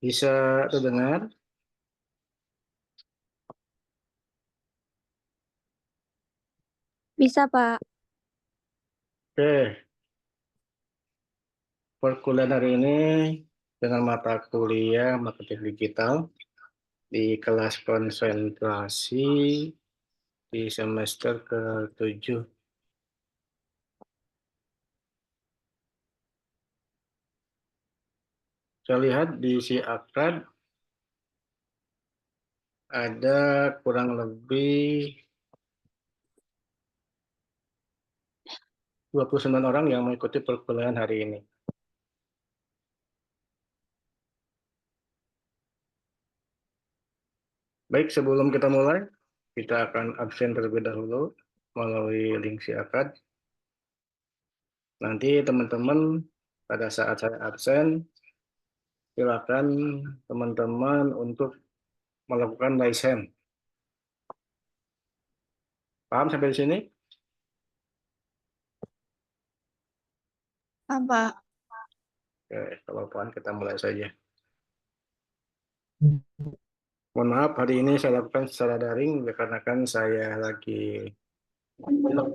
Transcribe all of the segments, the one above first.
Bisa terdengar? Bisa, Pak. Oke, perkuliahan hari ini dengan mata kuliah marketing digital di kelas konsentrasi di semester ke-7. Saya lihat di si akad ada kurang lebih 29 orang yang mengikuti perkuliahan hari ini. Baik, sebelum kita mulai, kita akan absen terlebih dahulu melalui link si akad. Nanti teman-teman pada saat saya absen, silakan teman-teman untuk melakukan raise hand. Paham sampai di sini? Apa? Oke, kalau paham kita mulai saja. Mohon maaf, hari ini saya lakukan secara daring dikarenakan saya lagi pilek,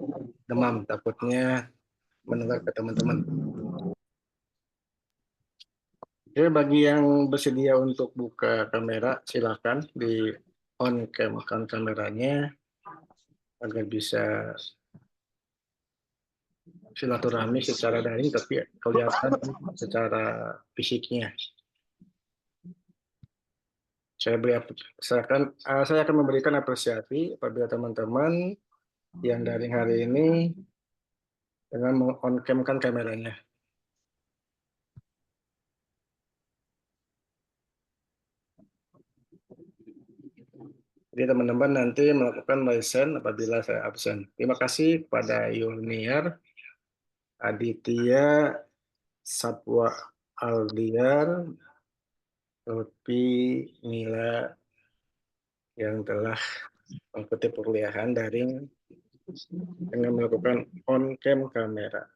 demam, takutnya menular ke teman-teman. Oke, bagi yang bersedia untuk buka kamera, silakan di on cam kameranya agar bisa silaturahmi secara daring tapi kelihatan secara fisiknya. Saya akan memberikan apresiasi apabila teman-teman yang daring hari ini dengan meng-on cam-kan kameranya. Jadi teman-teman nanti melakukan license apabila saya absen. Terima kasih kepada Yulniar, Aditya, Satwa Aldiar, Lutfi, Mila yang telah mengikuti perkuliahan daring dengan melakukan on cam kamera.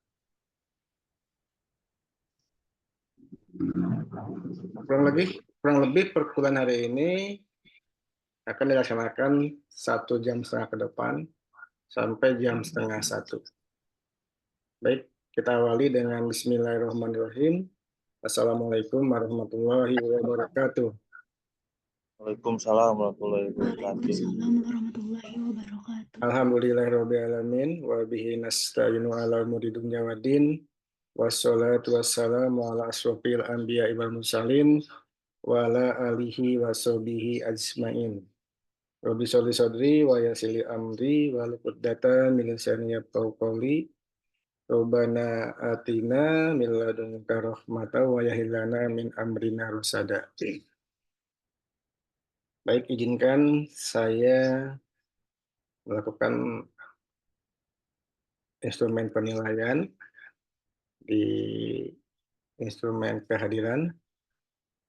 Kurang lebih perkuliahan hari ini akan dilaksanakan 1,5 jam ke depan sampai jam setengah 1. Baik, kita awali dengan Bismillahirrahmanirrahim. Assalamualaikum warahmatullahi wabarakatuh. Waalaikumsalam warahmatullahi wabarakatuh. Waalaikumsalam warahmatullahi wabarakatuh. Alhamdulillahirrahmanirrahim. Wa bihi nasta'inu ala umuri dunya waddin. Wassalatu wassalamu ala asrofil anbiya wal mursalin wa ala alihi wa sahbihi ajmain. Rabbi sholli sodri wa yassili amri wa luqdatan min lisani yafqahu qawli. Rabbana atina min ladunka rahmatan wa hab lana min amrina rasada. Baik, izinkan saya melakukan instrumen penilaian di instrumen kehadiran.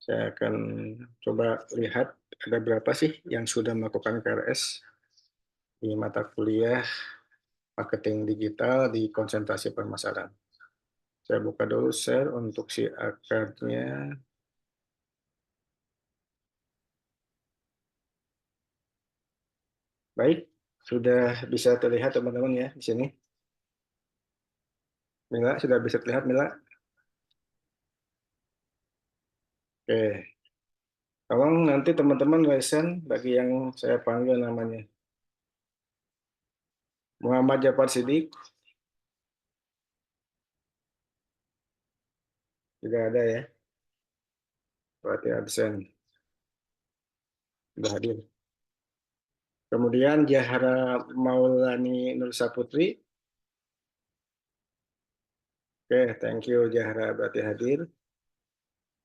Saya akan coba lihat ada berapa sih yang sudah melakukan KRS di mata kuliah marketing digital di konsentrasi permasalahan. Saya buka dulu share untuk si akadnya. Baik, sudah bisa terlihat teman-teman ya di sini. Mila, sudah bisa terlihat Mila? Oke, tolong nanti teman-teman lesen bagi yang saya panggil namanya. Muhammad Jafar Siddiq, tidak ada ya, berarti absen, sudah hadir. Kemudian Jahra Maulani Nur Saputri, oke, thank you Jahra, berarti hadir.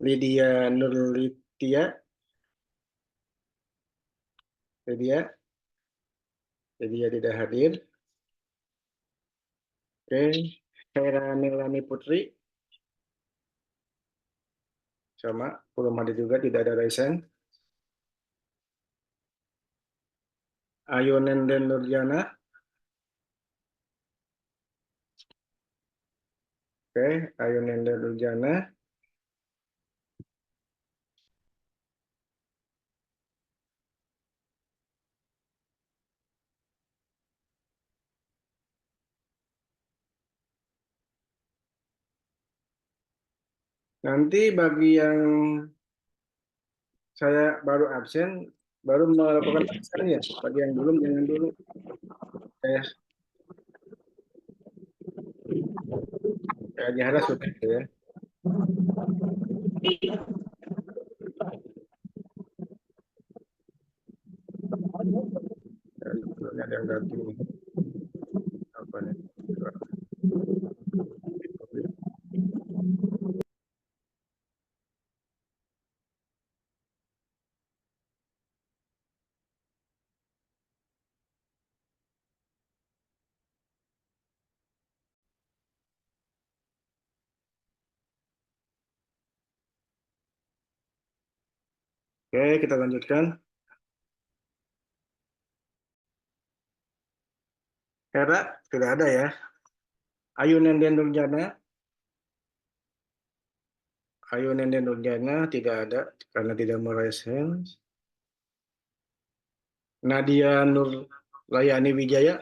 Lydia Nurlitia, Lydia, Lydia tidak hadir. Oke, Hera Melani Putri, sama, belum hadir juga, tidak ada resen. Ayu Nenden Nurjana, oke, Ayu Nenden Nurjana. Nanti bagi yang saya baru absen, baru melakukan absen ya. Bagi yang belum, jangan dulu. Saya Jahara sudah ya. Sebelumnya ada yang ganti nih. Apa nih? Oke, kita lanjutkan. Hera, tidak ada ya. Ayu Nenden Nurjana. Ayu Nenden Nurjana tidak ada karena tidak meraih hand. Nadia Nur Layani Wijaya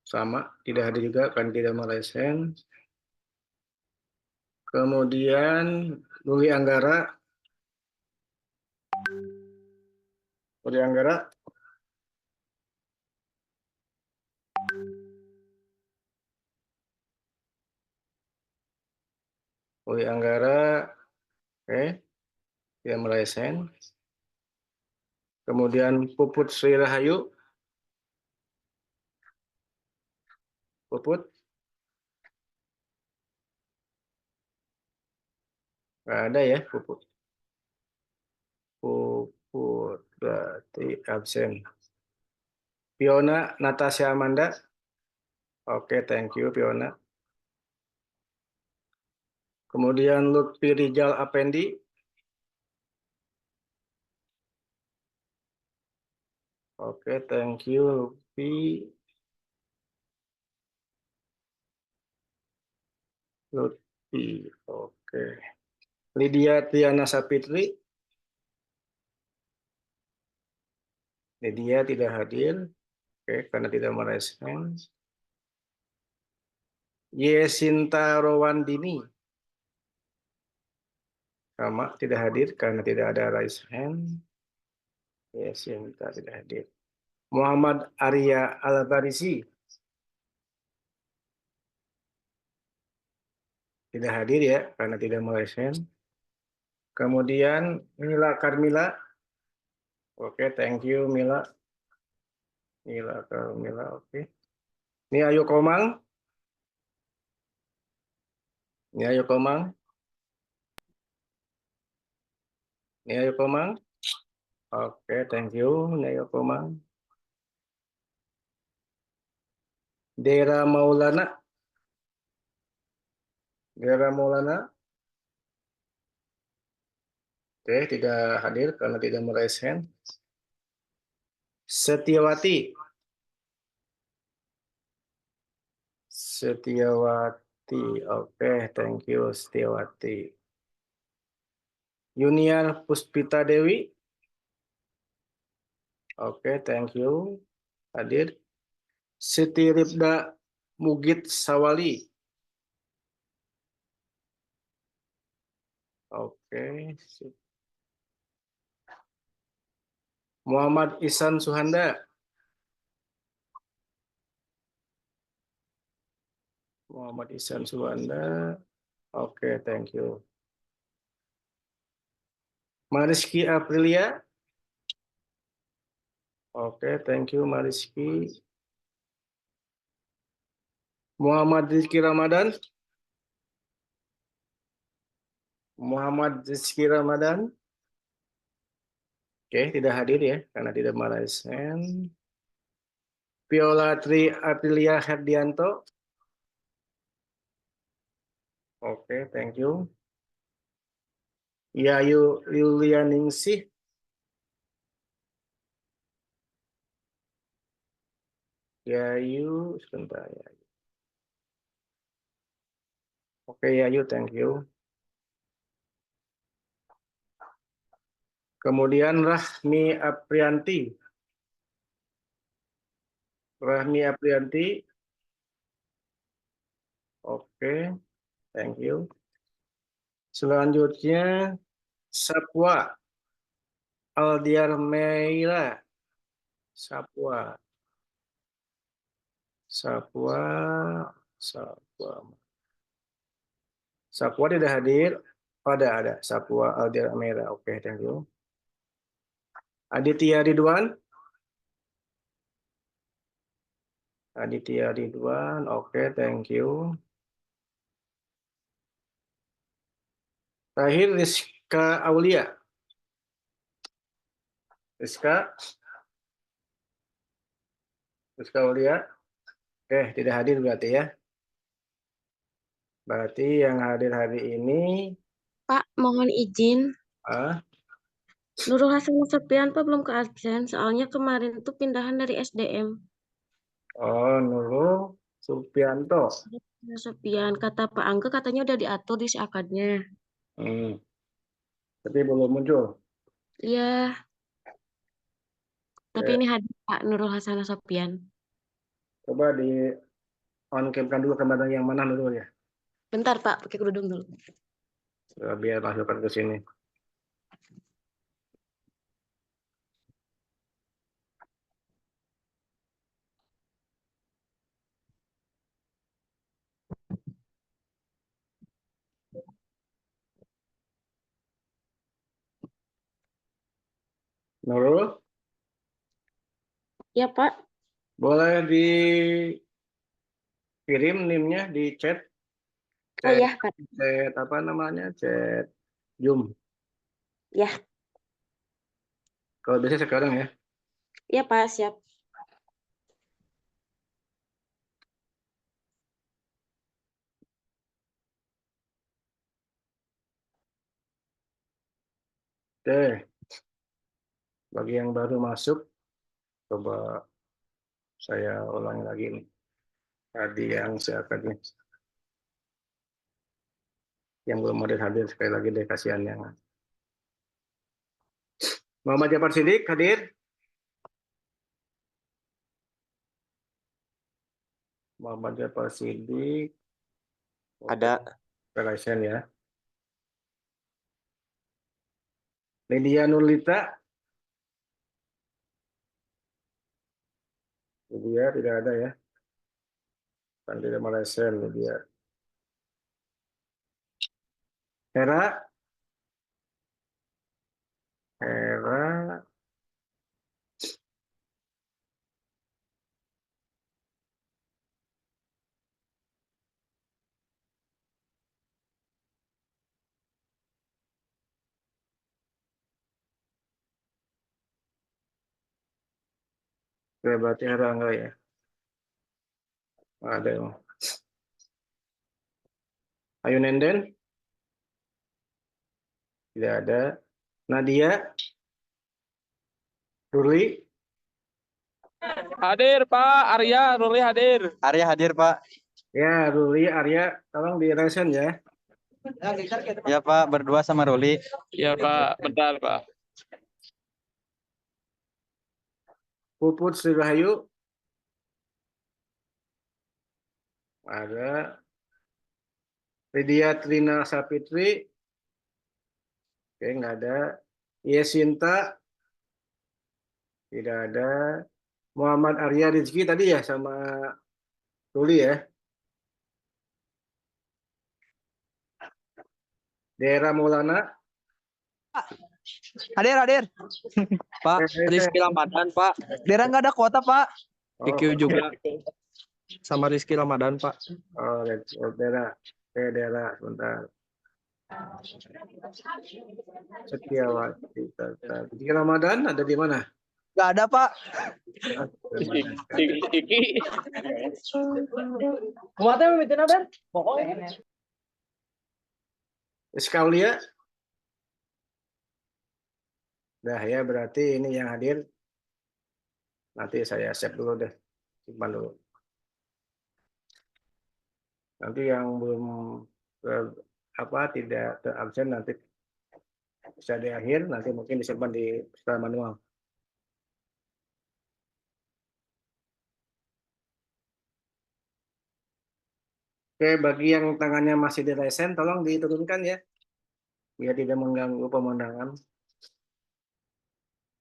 sama, tidak hadir juga karena tidak meraih hand. Kemudian Luli Anggara. Luli Anggara. Luli Anggara. Oke, tidak meraih hand. Kemudian Puput Sri Rahayu. Puput. Nggak ada ya, Puput. Puput berarti absen. Fiona Natasha Amanda. Oke, thank you Fiona. Kemudian Lutfi Rijal Apendi. Oke, thank you Lutfi. Lutfi, oke. Lydia Tiana Sapitri. Lydia tidak hadir. Oke, karena tidak merespon. Yesinta Rowandini. Sama, tidak hadir karena tidak ada raise hand. Yesinta tidak hadir. Muhammad Arya Al-Farisi. Tidak hadir ya, karena tidak meraise hand. Kemudian Mila Karmila. Oke, thank you Mila. Mila Karmila, oke. Ini Ayu Komang. Ini Ayu Komang. Ini Ayu Komang. Oke, thank you. Ini Ayu Komang. Dera Maulana. Dera Maulana. Oke, tidak hadir karena tidak meraise hand. Setiawati. Setiawati. Oke, thank you Setiawati. Yuniar Puspita Dewi. Oke, thank you. Hadir. Siti Ribda Mugit Sawali. Oke. Muhammad Ihsan Suhanda. Muhammad Ihsan Suhanda. Oke, thank you. Mariski Aprilia. Oke, thank you Mariski. Muhammad Rizky Ramadan. Muhammad Rizky Ramadan. Oke, tidak hadir ya, karena tidak meraise hand. Viola Tri Aprilia Herdianto. Oke, thank you. Yayu Yulianingsih. Yayu, sebentar ya. Oke, Yayu, thank you. Kemudian Rahmi Aprianti. Rahmi Aprianti. Oke. Thank you. Selanjutnya Sapwa Aldiarmeira. Sapwa. Sapwa tidak hadir. Ada. Sapwa Aldiarmeira. Oke, thank you. Aditya Ridwan. Oke, thank you. Terakhir Rizka Aulia. Rizka Aulia. Oke, tidak hadir berarti ya. Berarti yang hadir hari ini Pak, mohon izin. ah, Nurul Hasan Sopian Pak belum ke absen, soalnya kemarin itu pindahan dari SDM. Nurul Supianto. Sopian, kata Pak Angga katanya udah diatur di seakadnya. Tapi belum muncul. Iya. Tapi Ya. ini hadir Pak Nurul Hasan Sopian. Coba di on cam-kan dulu kamera yang mana dulu ya. Bentar Pak, pakai kerudung dulu. Biar masukkan ke sini. Nurul, Ya Pak. boleh dikirim NIM-nya di chat. Oh ya Pak. Chat apa namanya? Chat Zoom. Ya. Kalau bisa sekarang ya. Ya Pak, siap. Oke. Bagi yang baru masuk, coba saya ulangi lagi nih. Tadi yang seakadnya. Yang belum hadir sekali lagi deh, kasihan yang. Muhammad Jafar Siddiq hadir. Muhammad Jafar Siddiq. Ada. Relation ya. Lydia Nurlita. Lydia tidak ada ya. Kan tidak Malaysia Lydia. Hera. Berarti Hera enggak ya? Ada yang. Ayu Nenden. Tidak ada. Nadia. Ruli. Hadir Pak, Arya, Ruli hadir. Arya hadir, Pak. Ya, Ruli, Arya, tolong di resen ya. Ya, Pak, berdua sama Ruli. Ya Pak, bentar Pak. Puput Sri Rahayu. Ada. Lydia Trina Sapitri. Oke, nggak ada. Yesinta. Tidak ada. Muhammad Arya Rizki tadi ya sama Ruli ya. Daerah Maulana. Hadir. Pak, Rizky Ramadan, Pak. Daerah nggak ada kuota, Pak. IQ juga. Sama Rizky Ramadan, Pak. Oh, daerah. Daerah, sebentar. Setiawati. Rizky Ramadan ada di mana? Nggak ada, Pak. Iki. Kuatnya memitin apa? Pokoknya. Skaulia. Nah ya, berarti ini yang hadir. Nanti saya save dulu deh. Simpan dulu. Nanti yang belum tidak terabsen nanti bisa di akhir, nanti mungkin disimpan di secara manual. Oke, bagi yang tangannya masih di resen, tolong diturunkan ya, biar tidak mengganggu pemandangan.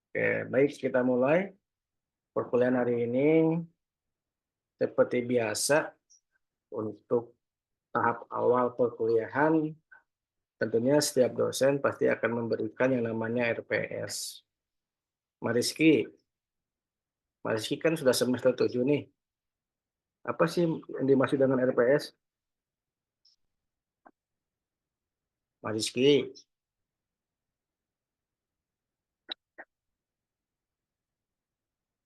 Oke, baik, kita mulai perkuliahan hari ini. Seperti biasa, untuk tahap awal perkuliahan, tentunya setiap dosen pasti akan memberikan yang namanya RPS. Mariski kan sudah semester 7 nih. Apa sih yang dimaksud dengan RPS? Mariski.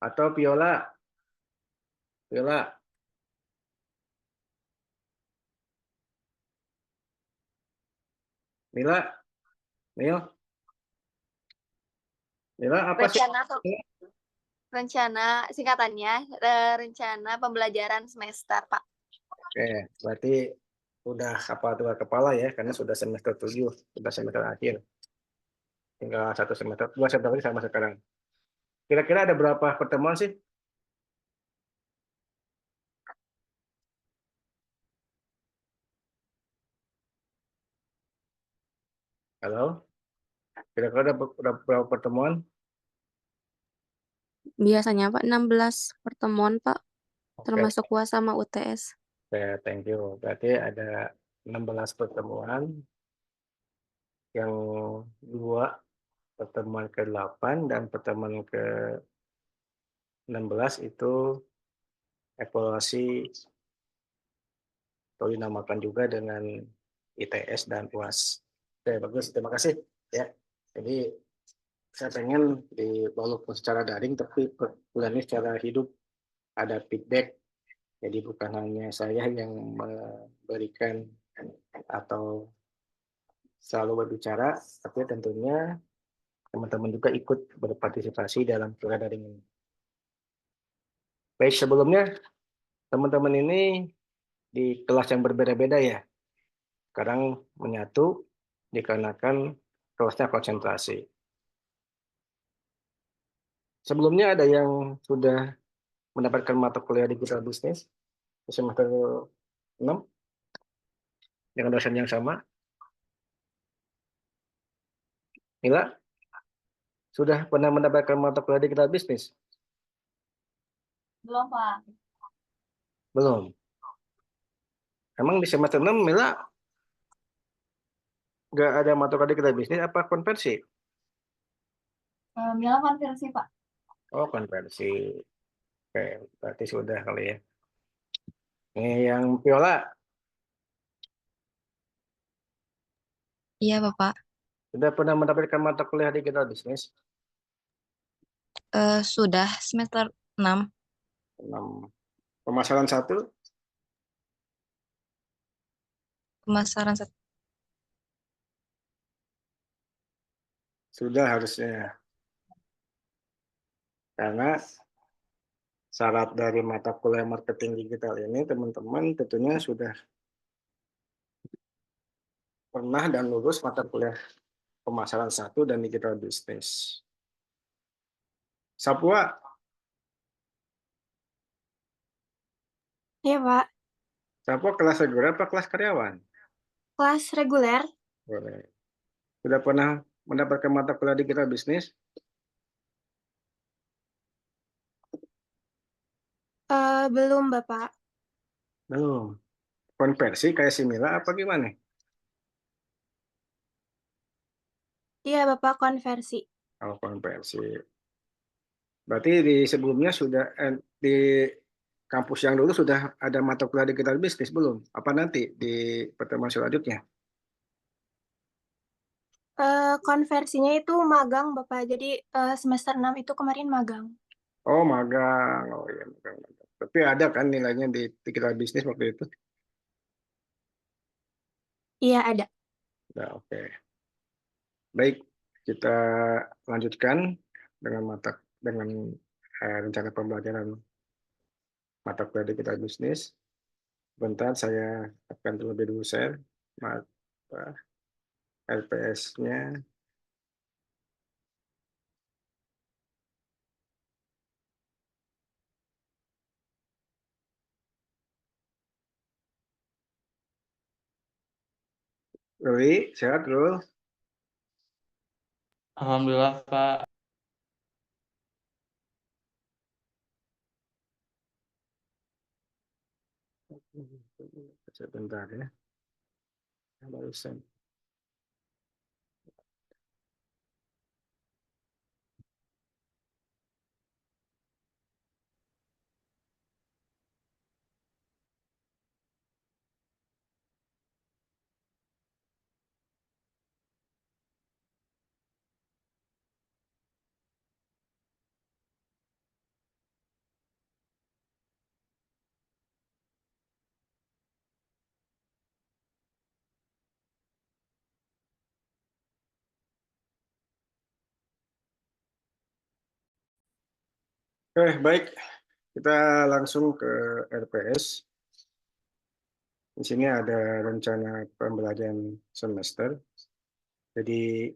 Atau Viola. Viola. Mila. Mil. Mila, apa sih? Rencana singkatannya rencana pembelajaran semester, Pak. Oke, berarti udah hafal dua kepala ya, karena sudah semester 7, sudah semester akhir. Tinggal 1 semester, 2 semester lagi sama sekarang. Kira-kira ada berapa pertemuan sih? Halo? Kira-kira ada berapa pertemuan? Biasanya Pak 16 pertemuan Pak, Oke, termasuk UAS sama UTS. oke, thank you. Berarti ada 16 pertemuan, yang 2 pertemuan ke-8 dan pertemuan ke-16 itu evaluasi atau dinamakan juga dengan ITS dan UAS. Oke, bagus. Terima kasih. Ya, jadi saya pengen walaupun secara daring, tapi perkuliahan secara hidup, ada feedback. Jadi bukan hanya saya yang memberikan atau selalu berbicara, tapi tentunya teman-teman juga ikut berpartisipasi dalam kuliah daring ini. Baik, sebelumnya teman-teman ini di kelas yang berbeda-beda ya. Sekarang menyatu dikarenakan kelasnya konsentrasi. Sebelumnya ada yang sudah mendapatkan mata kuliah digital bisnis di semester 6 dengan dosen yang sama. Mila, sudah pernah mendapatkan mata kuliah digital bisnis? Belum, Pak. Belum. Emang di semester 6 Mila nggak ada mata kuliah digital bisnis apa konversi? Mila konversi, Pak. Oh, konversi. Oke, berarti sudah kali ya. Ini yang Viola, Iya Bapak. sudah pernah mendapatkan mata kuliah digital bisnis? Sudah semester 6. 6. Pemasaran 1? Pemasaran Sudah harusnya. Karena syarat dari mata kuliah marketing digital ini, teman-teman tentunya sudah pernah dan lulus mata kuliah pemasaran 1 dan digital bisnis. Sapua, Iya, Pak. Sapua kelas reguler apa kelas karyawan? Kelas reguler. Boleh. Sudah pernah mendapatkan mata kuliah digital bisnis? Belum, Bapak. Belum. Konversi kayak Simila apa gimana? Iya, Bapak, konversi. Oh, konversi. Berarti di sebelumnya sudah di kampus yang dulu sudah ada mata kuliah digital bisnis belum? Apa nanti di pertemuan selanjutnya? Konversinya itu magang, Bapak. Jadi semester 6 itu kemarin magang. Oh, magang. Oh iya, magang. Tapi ada kan nilainya di digital bisnis waktu itu? Iya, ada. Ya, oke. Baik, kita lanjutkan dengan rencana pembelajaran mata kuliah digital bisnis. Bentar, saya akan terlebih dulu share LPS-nya. Ruli, sehat Rul? Alhamdulillah, Pak. Sebentar ya. Barusan. Baik. Kita langsung ke RPS. Di sini ada rencana pembelajaran semester. Jadi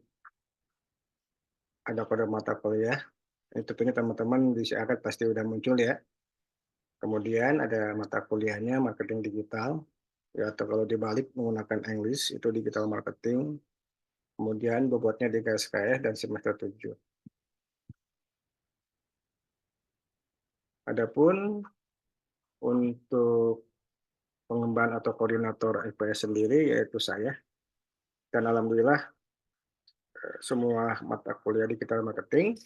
ada pada mata kuliah. Ini tentunya teman-teman di SIAKAD pasti udah muncul ya. Kemudian ada mata kuliahnya marketing digital. Ya, atau kalau dibalik menggunakan English itu digital marketing. Kemudian bobotnya di KSKS dan semester 7. Adapun untuk pengemban atau koordinator IPS sendiri yaitu saya. Dan alhamdulillah semua mata kuliah digital marketing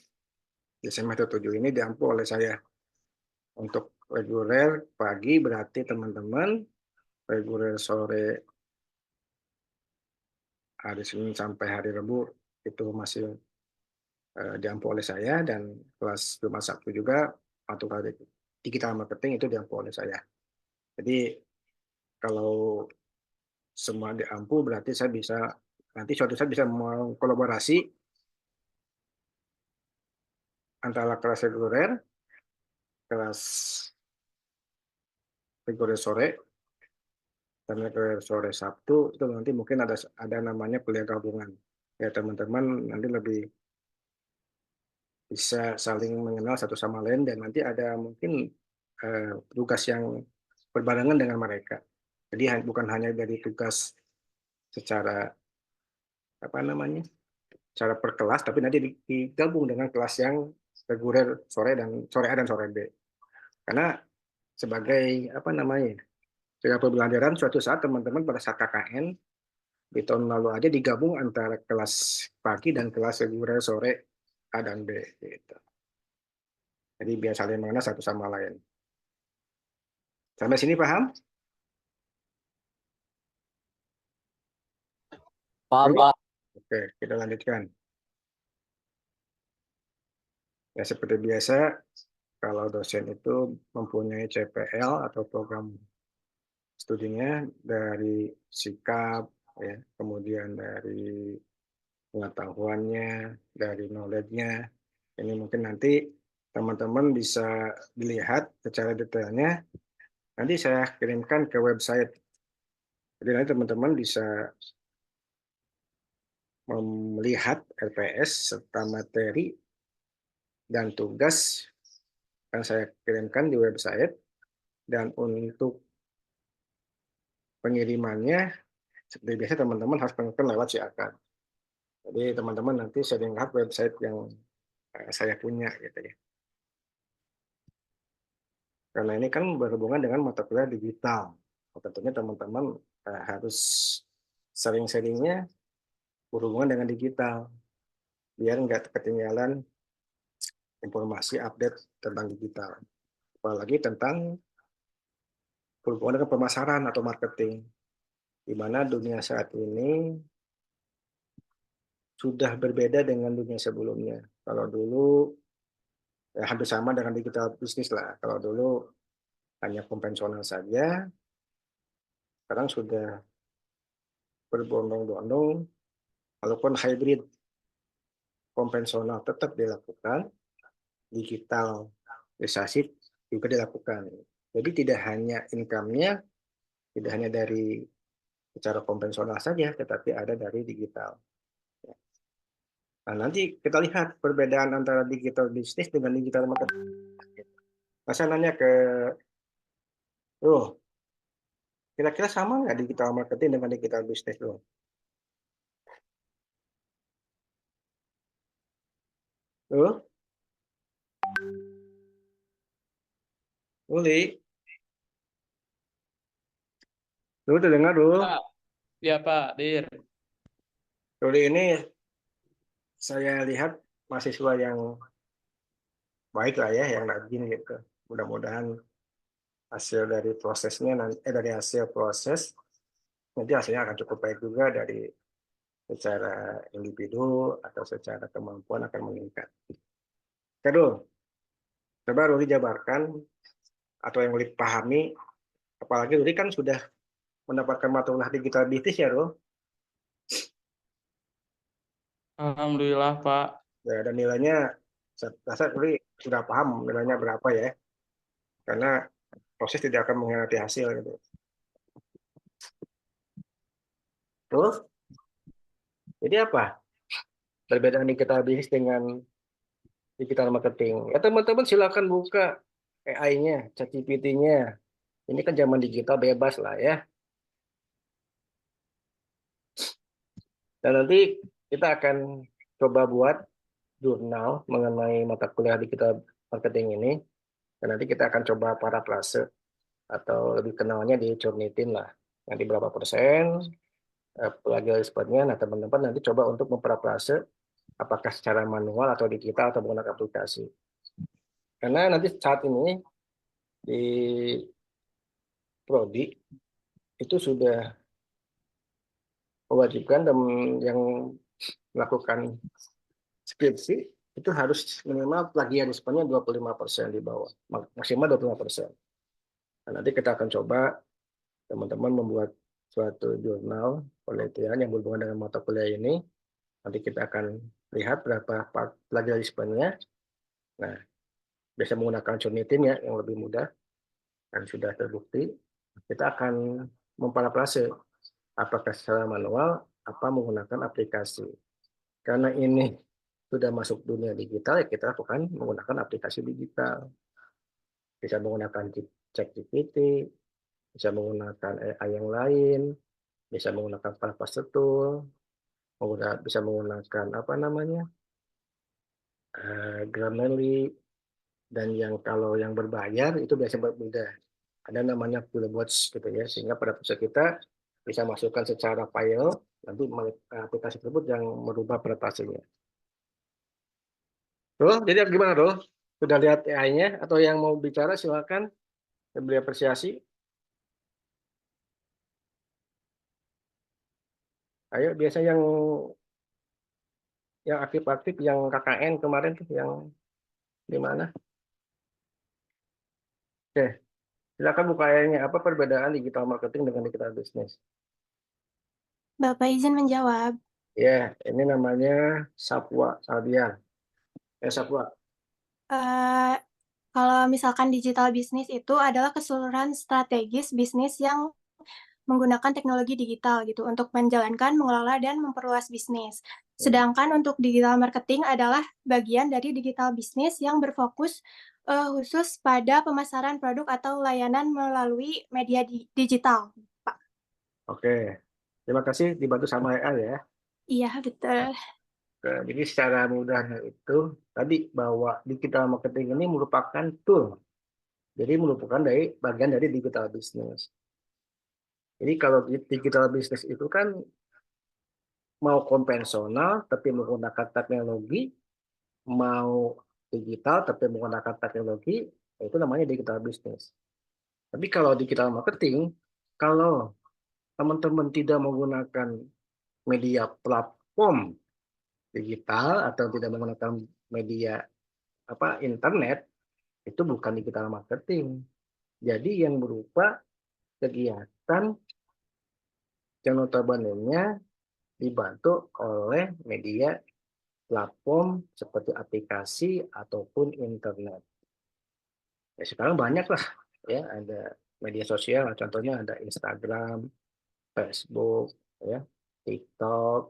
di semester 7 ini diampu oleh saya. Untuk reguler pagi berarti teman-teman, reguler sore hari Senin sampai hari Rabu itu masih diampu oleh saya, dan kelas Jumat Sabtu juga atau digital marketing itu diampu oleh saya. Jadi kalau semua diampu berarti saya bisa nanti suatu saat bisa mengkolaborasi antara kelas reguler sore dan reguler sore Sabtu itu nanti mungkin ada namanya kuliah gabungan. Ya teman-teman nanti lebih bisa saling mengenal satu sama lain dan nanti ada mungkin tugas yang berbarengan dengan mereka. Jadi bukan hanya dari tugas secara secara per kelas, tapi nanti digabung dengan kelas yang reguler sore A dan sore B. Karena sebagai sebagai pembelajaran suatu saat teman-teman pada saat KKN di tahun lalu aja digabung antara kelas pagi dan kelas reguler sore A dan B gitu. Jadi biar saling mengenal satu sama lain. Sampai sini paham? Paham, Pak. Oke, kita lanjutkan. Ya seperti biasa, kalau dosen itu mempunyai CPL atau program studinya dari sikap, ya, kemudian dari pengetahuannya, dari knowledge-nya. Ini mungkin nanti teman-teman bisa dilihat secara detailnya. Nanti saya kirimkan ke website. Jadi nanti teman-teman bisa melihat LPS serta materi dan tugas yang saya kirimkan di website. Dan untuk pengirimannya seperti biasa teman-teman harus pengen lewat SIAKAD. Jadi teman-teman nanti sering lihat website yang saya punya gitu ya. Karena ini kan berhubungan dengan mata kuliah digital. Tentunya teman-teman harus sering-seringnya berhubungan dengan digital biar nggak ketinggalan informasi update tentang digital. Apalagi tentang berhubungan dengan pemasaran atau marketing, di mana dunia saat ini sudah berbeda dengan dunia sebelumnya. Kalau dulu ya hampir sama dengan digital bisnis lah. Kalau dulu hanya konvensional saja, sekarang sudah berbondong-bondong, walaupun hybrid konvensional tetap dilakukan, digitalisasi juga dilakukan. Jadi tidak hanya income-nya, tidak hanya dari secara konvensional saja, tetapi ada dari digital. Nah, nanti kita lihat perbedaan antara digital bisnis dengan digital marketing. Nah, saya nanya ke kira-kira sama nggak digital marketing dengan digital bisnis loh? Tuh, Uli. Tuh, terdengar tuh. Pak. Ya Pak, Dir. Uli ini saya lihat mahasiswa yang baik lah ya, yang rajin gitu. Mudah-mudahan hasil dari prosesnya dari hasil proses nanti hasilnya akan cukup baik juga dari secara individu atau secara kemampuan akan meningkat. Kedua, coba Ruli jabarkan atau yang Ruli pahami, apalagi Ruli kan sudah mendapatkan mata kuliah digital bisnis ya, Rul. Alhamdulillah Pak. Ya, dan nilainya saya rasa Ruli sudah paham nilainya berapa ya, karena proses tidak akan mengkhianati hasil gitu. Terus, jadi apa perbedaan digital bisnis dengan digital marketing? Ya teman-teman silakan buka AI-nya, ChatGPT-nya. Ini kan zaman digital bebas lah ya. Dan nanti kita akan coba buat jurnal mengenai mata kuliah digital marketing ini. Dan nanti kita akan coba parafrase atau lebih kenalnya di Turnitin lah. Nanti berapa persen plagiarismenya. Nah teman-teman nanti coba untuk memparafrase apakah secara manual atau digital atau menggunakan aplikasi. Karena nanti saat ini di Prodi itu sudah mewajibkan dan yang melakukan skripsi itu harus minimal plagiarismenya 25% di bawah, maksimal 25%. Nah, nanti kita akan coba teman-teman membuat suatu jurnal penelitian yang berhubungan dengan mata kuliah ini. Nanti kita akan lihat berapa plagiarismenya. Nah, biasa menggunakan Turnitin ya yang lebih mudah dan sudah terbukti. Kita akan memparafrase apakah secara manual apa menggunakan aplikasi. Karena ini sudah masuk dunia digital, ya kita lakukan menggunakan aplikasi digital. Bisa menggunakan ChatGPT, bisa menggunakan AI yang lain, bisa menggunakan paraphrase tool, bisa menggunakan apa namanya Grammarly, dan yang kalau yang berbayar itu biasanya berbeda. Ada namanya Fullbots gitu ya, sehingga pada pusat kita bisa masukkan secara file, nanti aplikasi tersebut yang merubah presentasinya. Tuh, jadi gimana tuh? Sudah lihat AI-nya atau yang mau bicara silakan, beri apresiasi. Ayo, biasa yang aktif-aktif, yang KKN kemarin tuh, yang di mana? Oke, silakan buka AI-nya. Apa perbedaan digital marketing dengan digital business? Bapak izin menjawab. Ya, ini namanya Sapwa Salbian. Sapwa. Kalau misalkan digital bisnis itu adalah keseluruhan strategis bisnis yang menggunakan teknologi digital gitu untuk menjalankan, mengelola, dan memperluas bisnis. Sedangkan untuk digital marketing adalah bagian dari digital bisnis yang berfokus khusus pada pemasaran produk atau layanan melalui media digital, Pak. Oke, terima kasih dibantu sama AI ya. Iya, betul. Jadi secara mudahnya itu tadi bahwa digital marketing ini merupakan tool. Jadi merupakan bagian dari digital business. Jadi kalau digital business itu kan mau konvensional tapi menggunakan teknologi, mau digital tapi menggunakan teknologi, itu namanya digital business. Tapi kalau digital marketing, kalau teman-teman tidak menggunakan media platform digital atau tidak menggunakan media internet, itu bukan digital marketing. Jadi yang berupa kegiatan yang notabene-nya dibantu oleh media platform seperti aplikasi ataupun internet. Ya, sekarang banyak lah ya, ada media sosial, contohnya ada Instagram, Facebook, ya, TikTok,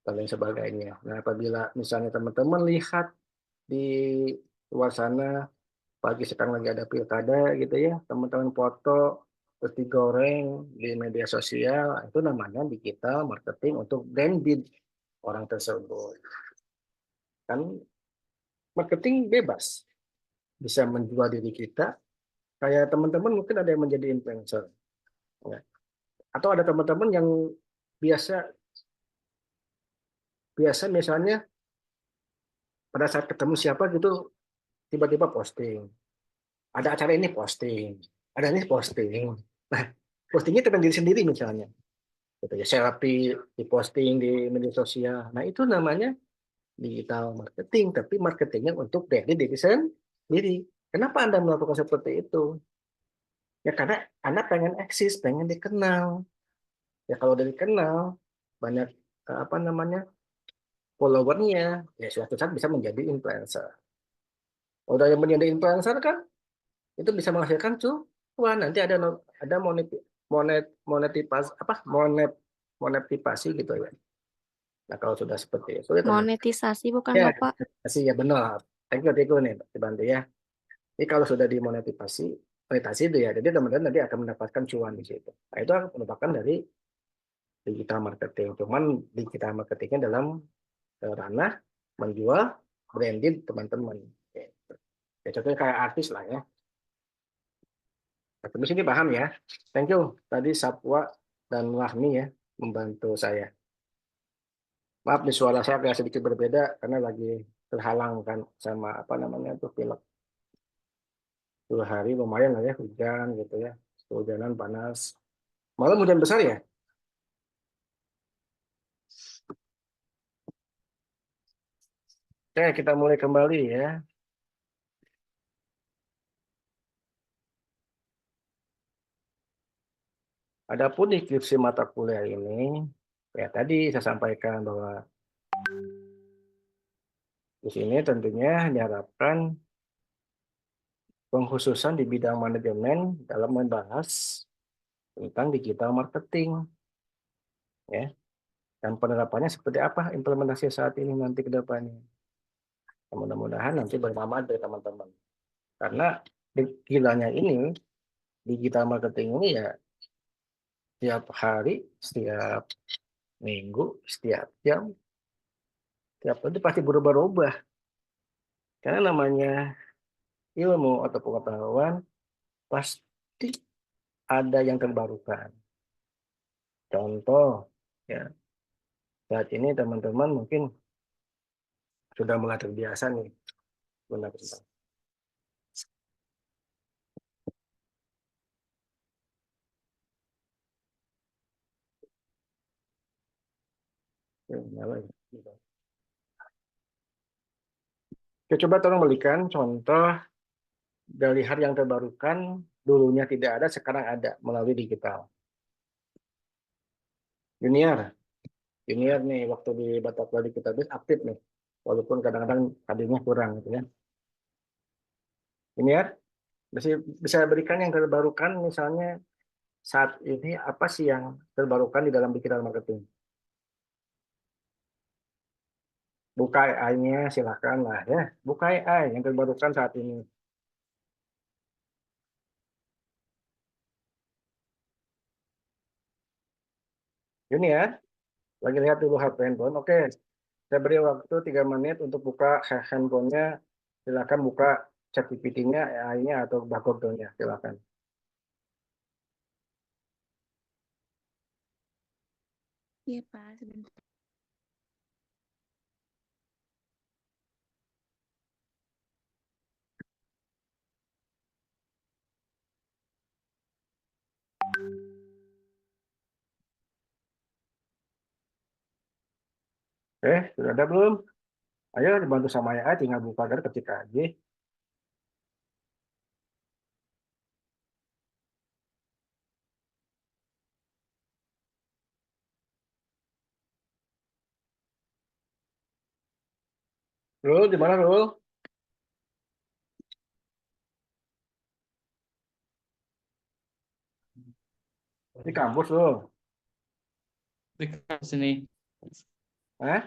dan lain sebagainya. Nah, apabila misalnya teman-teman lihat di luar sana pagi sekarang lagi ada pilkada gitu ya, teman-teman foto terus digoreng di media sosial, itu namanya digital marketing untuk branding orang tersebut. Kan marketing bebas, bisa menjual diri kita. Kayak teman-teman mungkin ada yang menjadi influencer, ya. Atau ada teman-teman yang biasa biasa misalnya pada saat ketemu siapa gitu tiba-tiba posting. Ada acara ini posting, ada ini posting. Nah, postingnya tentang diri sendiri misalnya. Gitu ya, selfie diposting di media sosial. Nah, itu namanya digital marketing, tapi marketingnya untuk diri sendiri. Kenapa Anda melakukan seperti itu? Ya karena Anda pengen eksis, pengen dikenal. Ya kalau udah dikenal, banyak apa namanya followernya, ya suatu saat bisa menjadi influencer. Udah yang menjadi influencer kan, itu bisa menghasilkan cuan. Nanti ada monetisasi gitu ya. Nah kalau sudah seperti itu, ya Monetisasi bukan ya, Bapak? ya benar. Thank you nih, dibantu ya. Jadi kalau sudah monetasi itu ya, jadi teman-teman nanti akan mendapatkan cuan di situ. Nah itu merupakan dari digital marketing. Cuman digital marketingnya dalam ranah menjual branding teman-teman. Ya, contohnya kayak artis lah ya. Tapi sini paham ya. Thank you. Tadi Sapwa dan Wahmi ya membantu saya. Maaf di suara saya agak sedikit berbeda karena lagi terhalang kan sama apa namanya tuh pilek. 2 hari lumayan lah ya hujan gitu ya. Hujanan panas. Malam hujan besar ya? Oke, kita mulai kembali ya. Adapun deskripsi mata kuliah ini, ya tadi saya sampaikan bahwa di sini tentunya diharapkan pengkhususan di bidang manajemen dalam membahas tentang digital marketing, ya. Dan penerapannya seperti apa implementasi saat ini nanti ke depannya. Mudah-mudahan nanti bermanfaat dari teman-teman. Karena gilanya ini, digital marketing ini ya setiap hari, setiap minggu, setiap jam, setiap itu pasti berubah-ubah. Karena namanya ilmu atau pengetahuan pasti ada yang terbarukan. Contoh, ya saat ini teman-teman mungkin sudah mulai terbiasa nih benar-benar. Oke, coba tolong berikan contoh dari hal yang terbarukan, dulunya tidak ada, sekarang ada melalui digital. Junior nih waktu di Batak Bali kita aktif nih, walaupun kadang-kadang hadirnya kurang gitu ya. Junior, bisa berikan yang terbarukan misalnya saat ini apa sih yang terbarukan di dalam digital marketing? Buka AI-nya silakan lah ya, buka AI yang terbarukan saat ini. Junior, lagi lihat dulu HP handphone. Oke, saya beri waktu 3 menit untuk buka handphonenya. Silakan buka ChatGPT-nya, AI-nya atau Bagogdo-nya. Silakan. Iya Pak, sebentar. Sudah ada belum? Ayo dibantu sama AI, tinggal buka dan ketik aja. Rul, di mana Rul? Di kampus Rul. Di sini. Hah?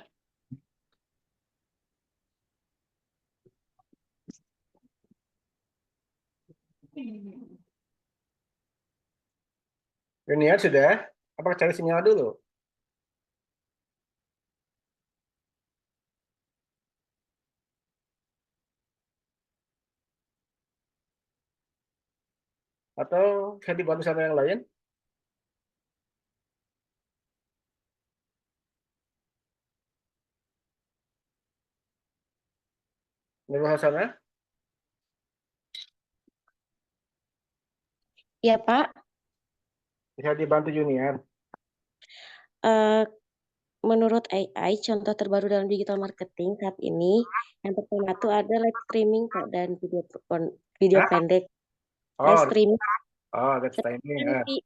Ini ya sudah. Apa cari sinyal dulu? Atau saya dibantu sama yang lain? Nurul Hasanah? Ya, Pak. Bisa dibantu Junior? Eh, menurut AI, contoh terbaru dalam digital marketing saat ini, yang pertama tuh ada live streaming Pak, dan video Hah? pendek. Live Oh, streaming that's seperti timing. kan di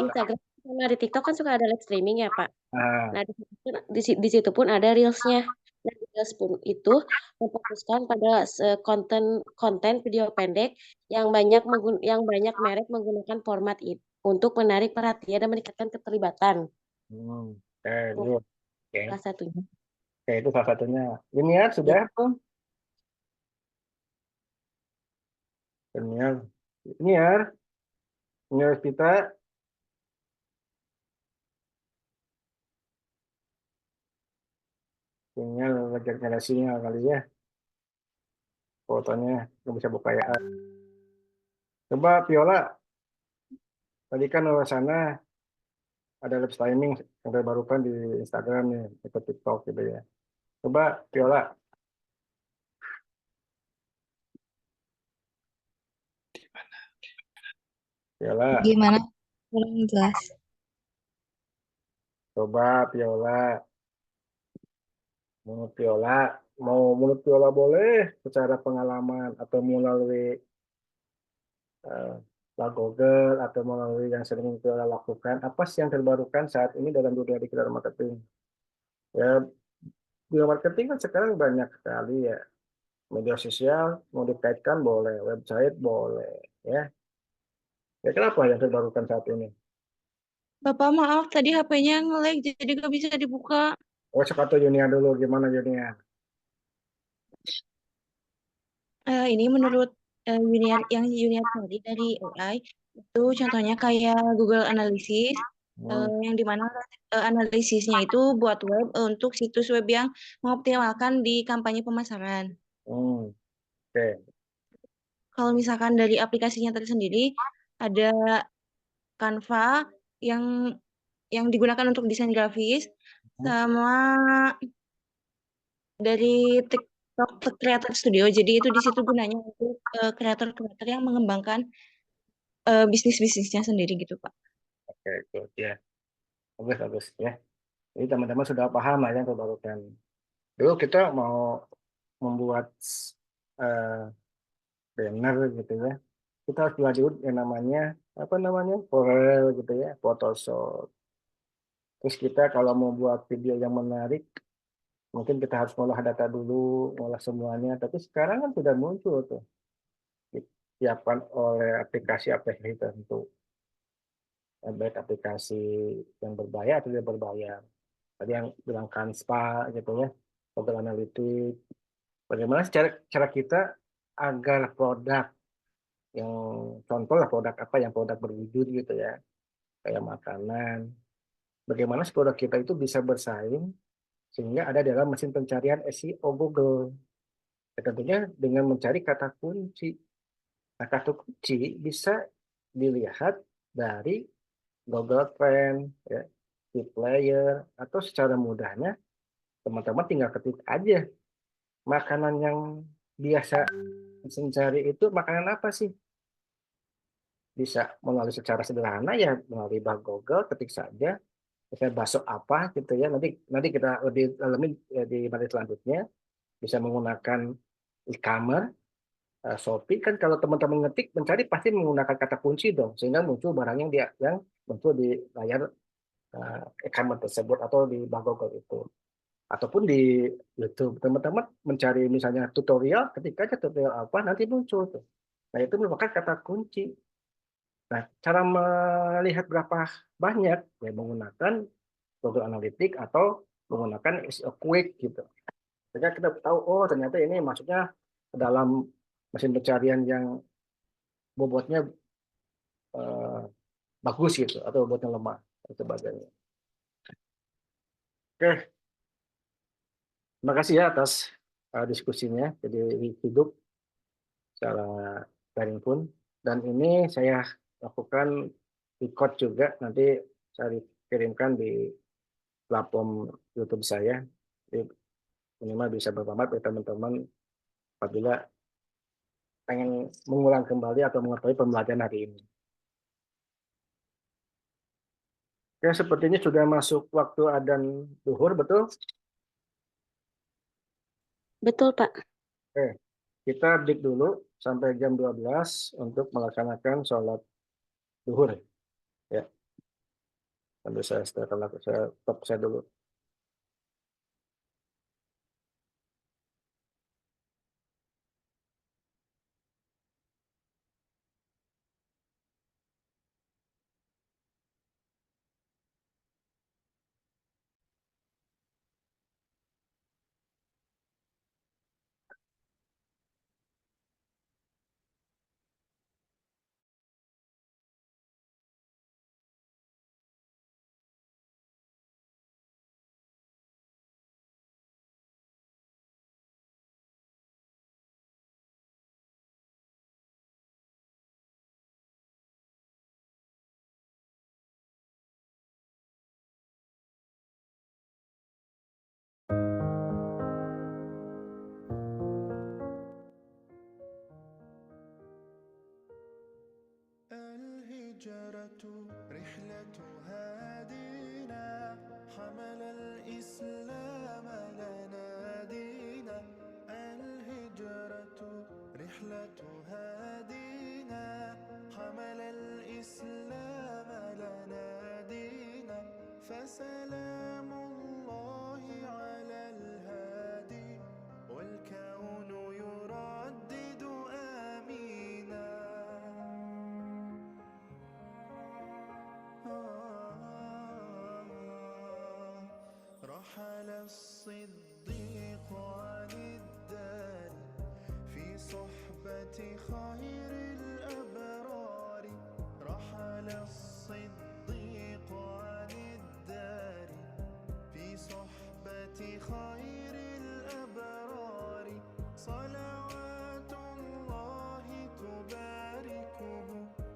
Instagram sama di TikTok kan suka ada live streaming ya Pak. Nah, di situ pun ada reelsnya. Nah, di reels pun itu memfokuskan pada konten video pendek yang banyak merek menggunakan format itu untuk menarik perhatian dan meningkatkan keterlibatan. Good. Oke. Salah satunya. Oke, itu salah satunya. Junior sudah belum? Junior kita. Sinyal lagi ada sinyal kali ya. Fotonya nggak bisa buka ya. Coba Viola, tadi kan di sana ada live streaming yang terbarukan di Instagram nih, atau TikTok gitu ya. Coba Viola. Viola, Gimana? Kurang jelas. coba Viola. Menurut Viola boleh secara pengalaman atau melalui Google atau melalui yang sering Viola lakukan, apa sih yang terbarukan saat ini dalam dunia digital marketing? Ya, digital marketing kan sekarang banyak sekali ya. Media sosial mau dikaitkan boleh, website boleh, ya. Ya kenapa yang terbarukan saat ini? Bapak maaf, tadi HP-nya nge-lag jadi gak bisa dibuka. Oh, sekatu Junior dulu, gimana Junior? Ini menurut junior tadi dari AI, itu contohnya kayak Google Analysis, yang dimana analisisnya itu buat web untuk situs web yang mengoptimalkan di kampanye pemasaran. Oke. Kalau misalkan dari aplikasinya tersendiri, ada Canva yang digunakan untuk desain grafis, sama dari TikTok Creator Studio. Jadi itu di situ gunanya untuk kreator-kreator yang mengembangkan bisnis-bisnisnya sendiri gitu, Pak. Oke, good ya. Bagus ya. Jadi teman-teman sudah paham lah yang terbarukan. Dulu kita mau membuat banner gitu ya. Kita harus belajar yang namanya Corel gitu ya, Photoshop. Terus kita kalau mau buat video yang menarik, mungkin kita harus ngolah data dulu, ngolah semuanya. Tapi sekarang kan sudah muncul tuh, disiapkan oleh aplikasi-aplikasi tertentu, baik aplikasi yang berbayar atau tidak berbayar. Tadi yang bilang Canva gitu ya, Google Analytics. Bagaimana cara kita agar produk yang contoh lah produk apa yang produk berwujud gitu ya, kayak makanan. Bagaimana produk kita itu bisa bersaing sehingga ada dalam mesin pencarian SEO Google. Ya, tentunya dengan mencari kata kunci. Nah, kata kunci bisa dilihat dari Google Trend, ya, Key Player, atau secara mudahnya teman-teman tinggal ketik aja makanan yang biasa mencari itu makanan apa sih? Bisa melalui secara sederhana ya melalui Google, ketik saja misalnya bakso apa gitu ya. Nanti kita lebih dalamin ya, di materi selanjutnya. Bisa menggunakan e-commerce, Shopee kan kalau teman-teman ngetik mencari pasti menggunakan kata kunci dong sehingga muncul barang yang muncul di layar e-commerce tersebut atau di Google itu. Ataupun di YouTube teman-teman mencari misalnya tutorial, ketik aja tutorial apa nanti muncul tuh. Nah, itu merupakan kata kunci. Nah, cara melihat berapa banyak ya menggunakan Google Analytics atau menggunakan SEO Quick gitu. Sehingga kita tahu oh ternyata ini maksudnya dalam mesin pencarian yang bobotnya bagus gitu atau bobotnya lemah dan sebagainya. Oke. Terima kasih ya atas diskusinya. Jadi hidup secara daring pun. Dan ini saya lakukan record juga, nanti saya kirimkan di platform YouTube saya. Jadi minimal bisa bermanfaat bagi teman-teman apabila pengen mengulang kembali atau mengetahui pembelajaran hari ini. Oke, sepertinya sudah masuk waktu adzan zuhur, betul? Betul, Pak. Oke, kita break dulu sampai jam 12 untuk melaksanakan sholat zuhur. Ya, sambil saya stop saya dulu. الهجرة رحلة هادينا حمل الإسلام لنا دينا الهجرة رحلة هادينا حمل الإسلام لنا دينا فسلام الله على الهادي والكون يردد آمينا رحل الصديق عن الدار في صحبة خير الأبرار رحل الصديق عن الدار في صحبة خير الأبرار صلوات الله تباركه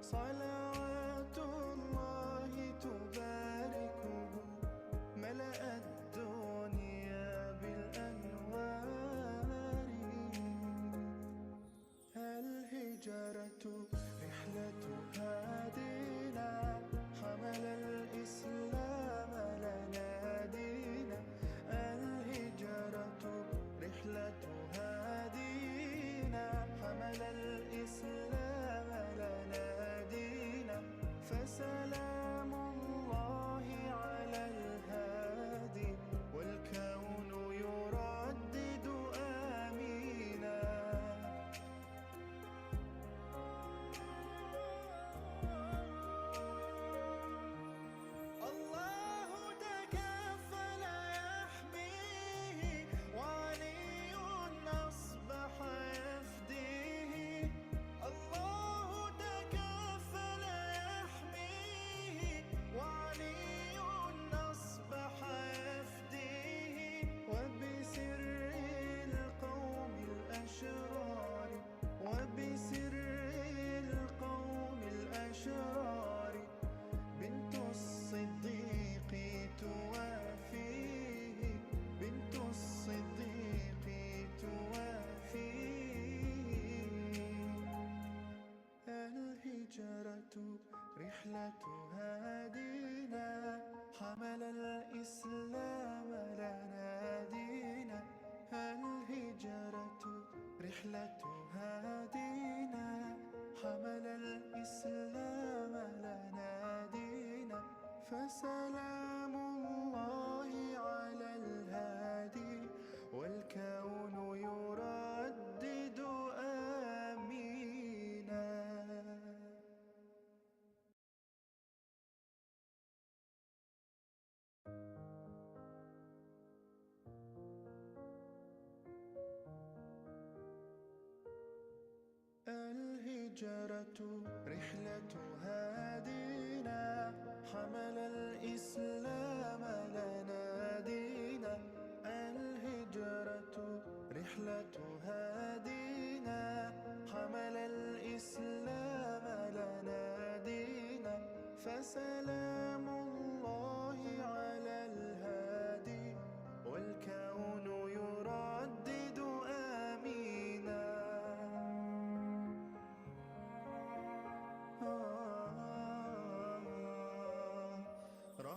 صلوات الله تباركه ملأ الدنيا بالأنوار الهجرة رحلة هادينا حمل الإسلام لنا دينا الهجرة رحلة هادينا حمل الإسلام لنا دينا فسلام الله على الهادي والكون يردد آمينا الله تكفل يحميه وعلي أصبح يفديه الله تكفل يحميه وعلي أصبح يفديه وبسر القوم الأشرار وبسر القوم الأشرار بنت الصديق توافيه بنت الصديق توافيه الهجرة رحلة هادينا حمل الإسلام لنا دينا الهجرة رحلة هادينا حمل الإسلام لنا دينا فسلام الله على الهادي والكون يردد آمينا الهجرة رحلة هادينا حمل الإسلام لنا دينا الهجرة رحلة هادينا حمل الإسلام لنا دينا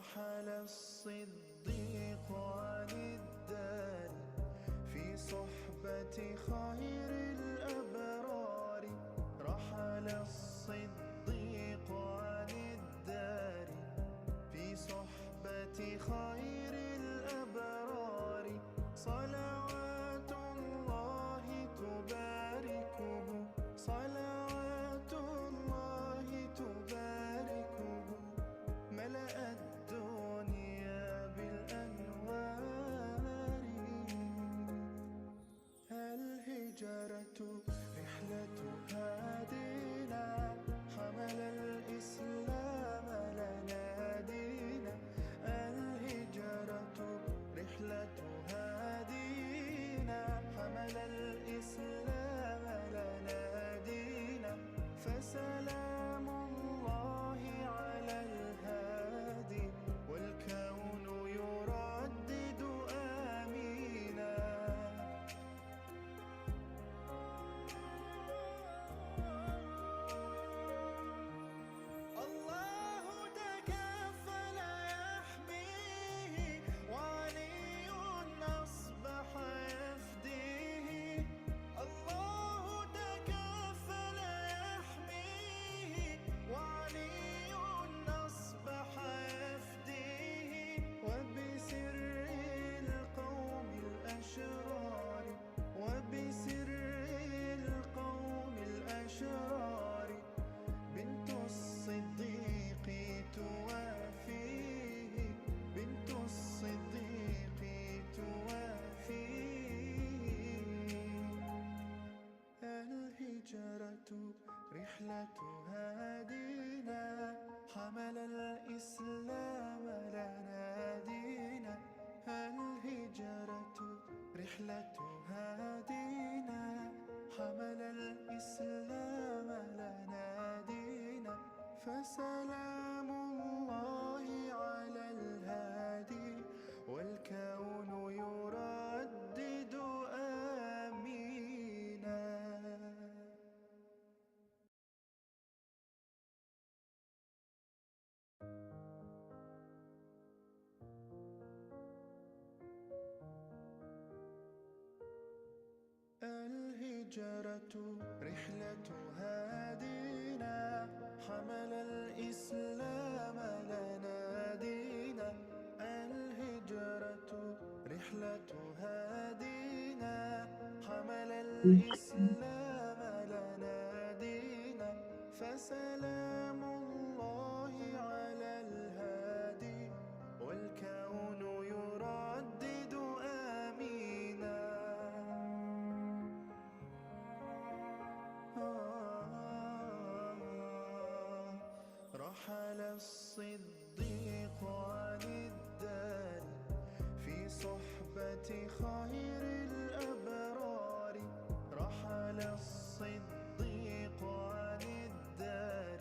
رحل الصديق عن الدار في صحبة خير الأبرار رحل الصديق عن الدار في صحبة خير الأبرار صلوات الله تباركه صلوات الله تباركه ملأ الدنيا بالأنوار الهجرة رحلة هادينا حمل الإسلام لنا دينا الهجرة رحلة هادينا حمل الإسلام لنا دينا فسلام الله على الهادي والكون يردد آمينا الله تكفل يحميه وعلي أصبح يفديه الله تكفل يحميه وعلي أصبح يفديه وبسر القوم الأشرار وبسر القوم الأشرار بنت الصديق توافيه بنت الصديق توافيه الهجرة رحلة هادينا حمل الإسلام لنا دينا الهجرة رحلة هادينا حمل الإسلام لنا دينا فسلام الله على الهادي والكون يردد آمينا الهجرة رحلة هادينا حمل الإسلام لنا دينا الهجرة رحلة هادينا حمل الإسلام لنا دينا فسلام الله على الهادي والكون يردد آمينا رحل الصديق عن الدار في صحبة خير الأبرار رحل الصديق عن الدار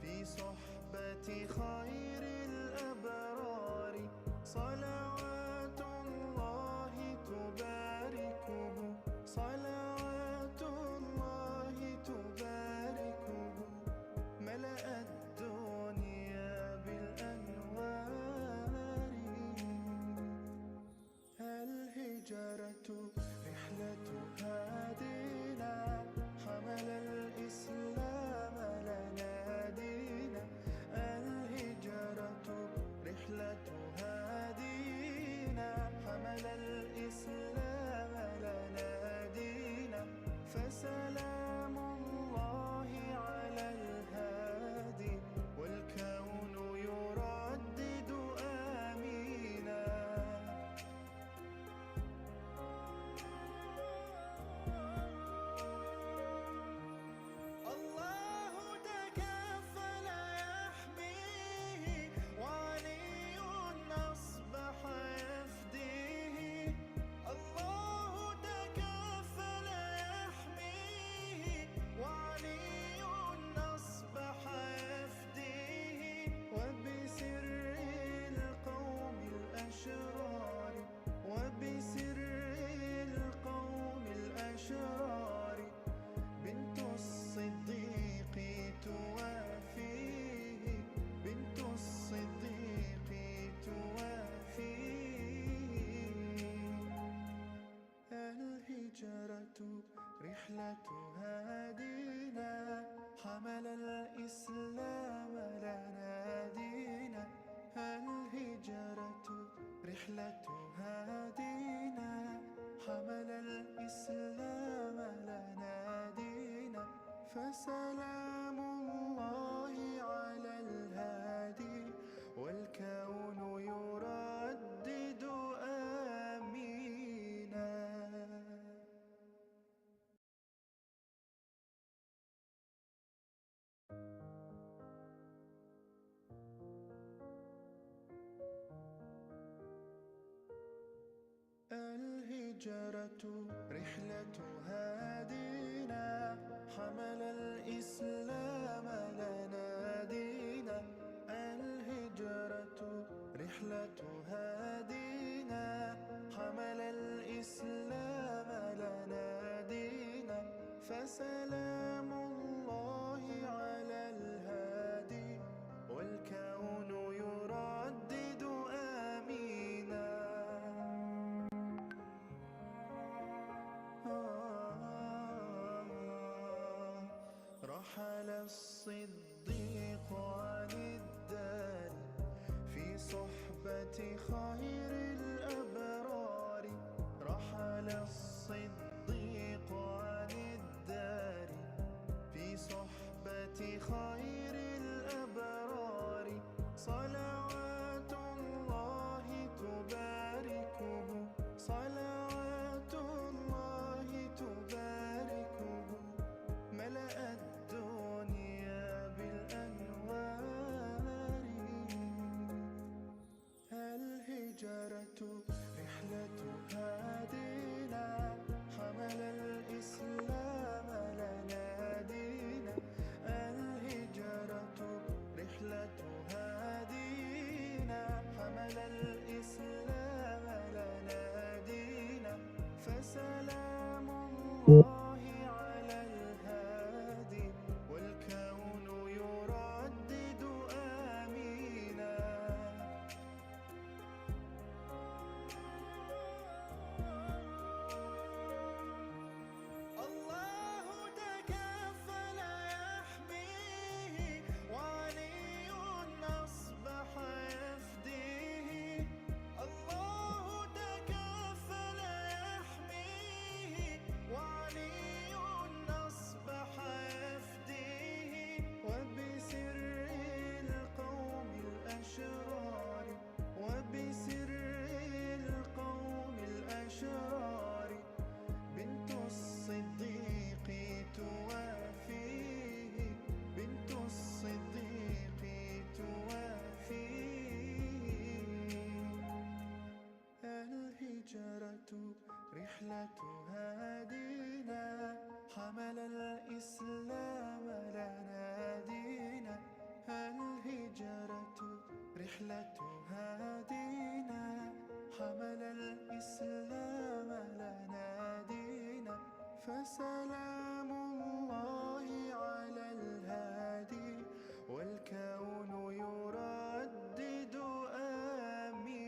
في صحبة خير الأبرار صلوات الله تباركه صلوات الله تباركه ملأ الدنيا بالأنوار الهجرة رحلة هادينا حمل الإسلام لنا دينا الهجرة رحلة هادينا حمل الإسلام لنا دينا رحلة هادينا حمل الإسلام لنا دينا فسلام الله على الهادي والكون يردد آمينا. الهجرة رحلة هادينا حمل الإسلام لنا دينا الهجرة رحلة هادينا حمل الإسلام لنا دينا فسلام الله على الهادي والكون يردد آمينا. رحل الصديق عن الدار في صحبة خير الأبرار رحل الصديق عن الدار في صحبة خير الأبرار صلوات الله تباركه صلوات الله تباركه ملأ الدنيا بالأنوار. الهجرة رحلة هادينا حمل الإسلام لنا دينا الهجرة رحلة هادينا حمل الإسلام لنا دينا فسلام الله على الهادي والكون يردد آمينا. الله تكفل يحميه وعلي أصبح يفديه الله تكفل يحميه وعلي أصبح يفديه وبسر القوم الأشرار وبسر القوم الأشرار بنت الصديق توافيه بنت الصديق توافيه. الهجرة رحلة هادينا حمل الإسلام لنا دينا الهجرة رحلة هادينا حمل الإسلام لنا دينا فسلام الله على الهادي والكون يردد آمينا.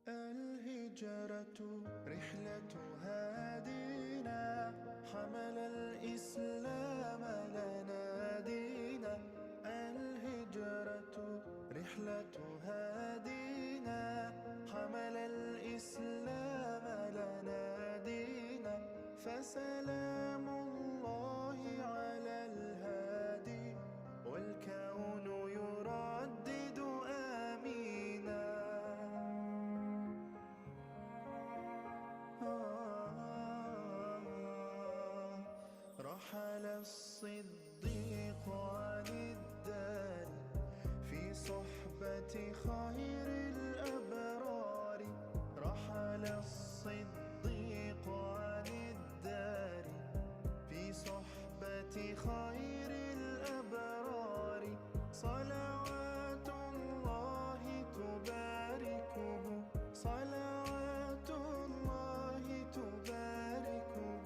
الهجرة رحلة هادينا حمل الإسلام لنا دينا الهجرة رحلة هادينا حمل الإسلام لنا دينا فسلام الله على الهادي والكون يردد آمينا. رحل الصديق عن الدار في صحبة خير الأبرار رحل الصديق عن الدار في صحبة خير الأبرار صلوات الله تباركه صلوات الله تباركه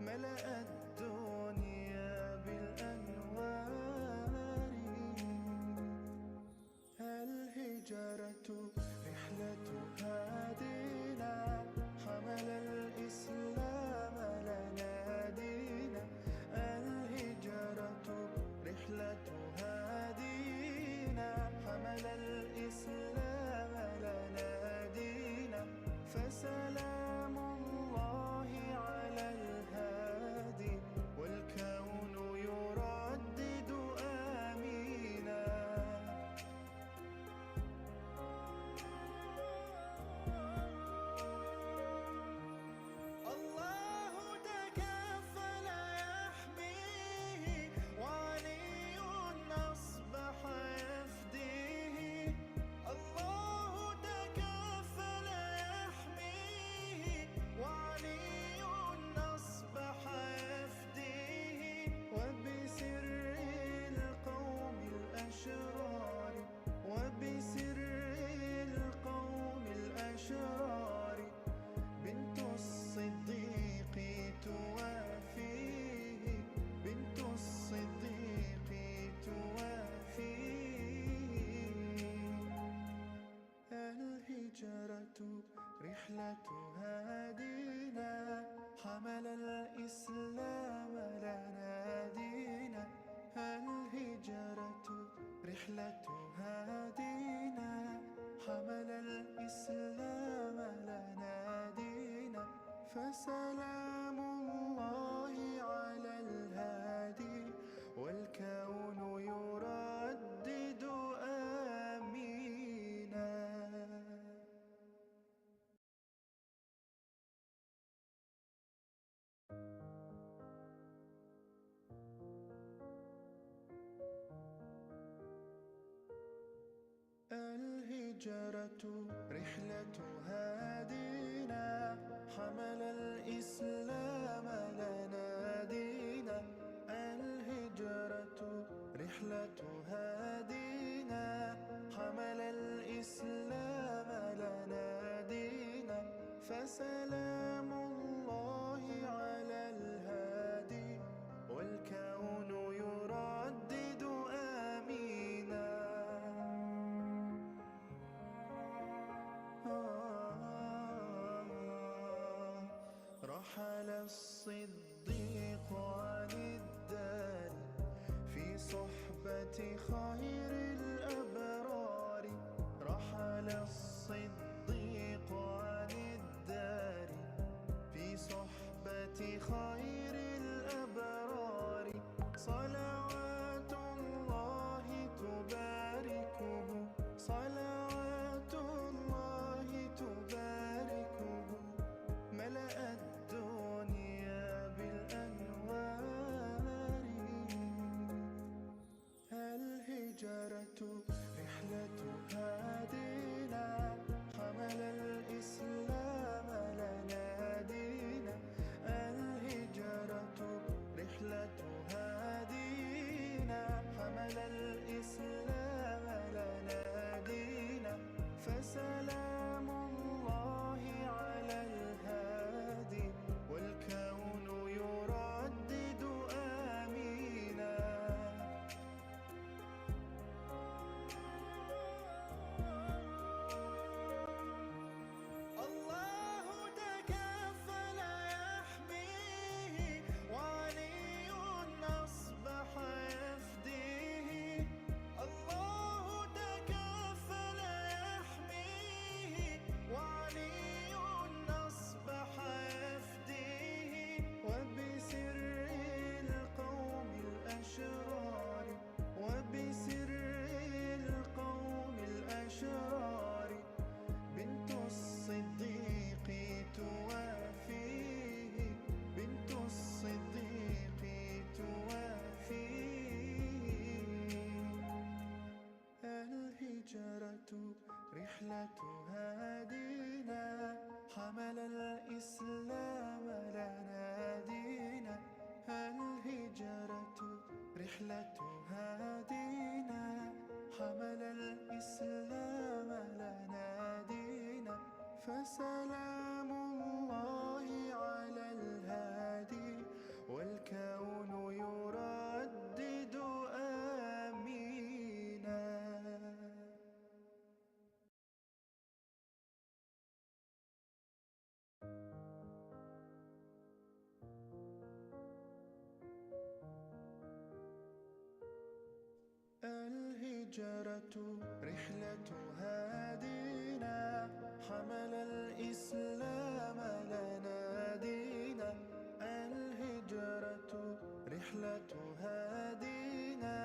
ملأ الدنيا بالأنوار. الهجرة رحلة هادينا رحلة هادينا حمل الإسلام لنا دينا الهجرة رحلة هادينا حمل الإسلام لنا دينا فسلام الله على الهادي والكون يردد آمينا. الهجرة رحلة هادينا حمل الإسلام لنا دينا الهجرة رحلة هادينا حمل الإسلام لنا دينا فسلام الله على الهادي والكون يردد آمينا. رحل الصديق عن الدار في صحبة خير الأبرار رحل الصديق عن الدار في صحبة خير الأبرار صلوات الله تباركه صلوات الله تباركه ملأ الدنيا بالأنوار. الهجرة رحلة هادينا حمل الإسلام لنا دينا الهجرة رحلة هادينا حمل الإسلام لنا دينا فسلام الله على الهادي والكون يردد آمينا. الله تكفل يحميه وعلي أصبح يفديه الله تكفل يحميه وعلي أصبح يفديه وبسر القوم الأشرار وبسر القوم الأشرار بنت الصديق توافيه بنت الصديق توافيه. الهجرة رحلة هادينا حمل الإسلام لنا دينا الهجرة رحلة هادينا حمل الإسلام لنا دينا فسلام الله على الهادي والكون يردد آمينا. الهجرة رحلة هادينا حمل الإسلام لنا دينا الهجرة رحلة هادينا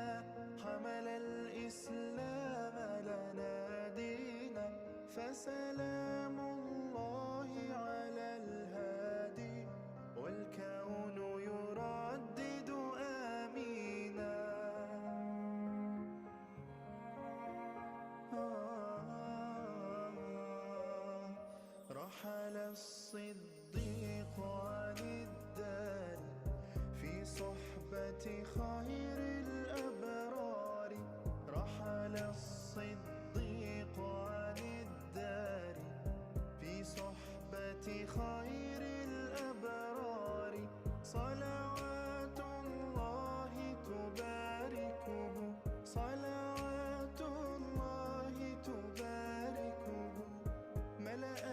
حمل الإسلام لنا دينا فسلام الله على الهادي والكون يردد آمينا. رحل الصديق عن الدار في صحبة خير الأبرار رحل الصديق عن الدار في صحبة خير الأبرار صلوات الله تباركه صلوات الله تباركه ملأ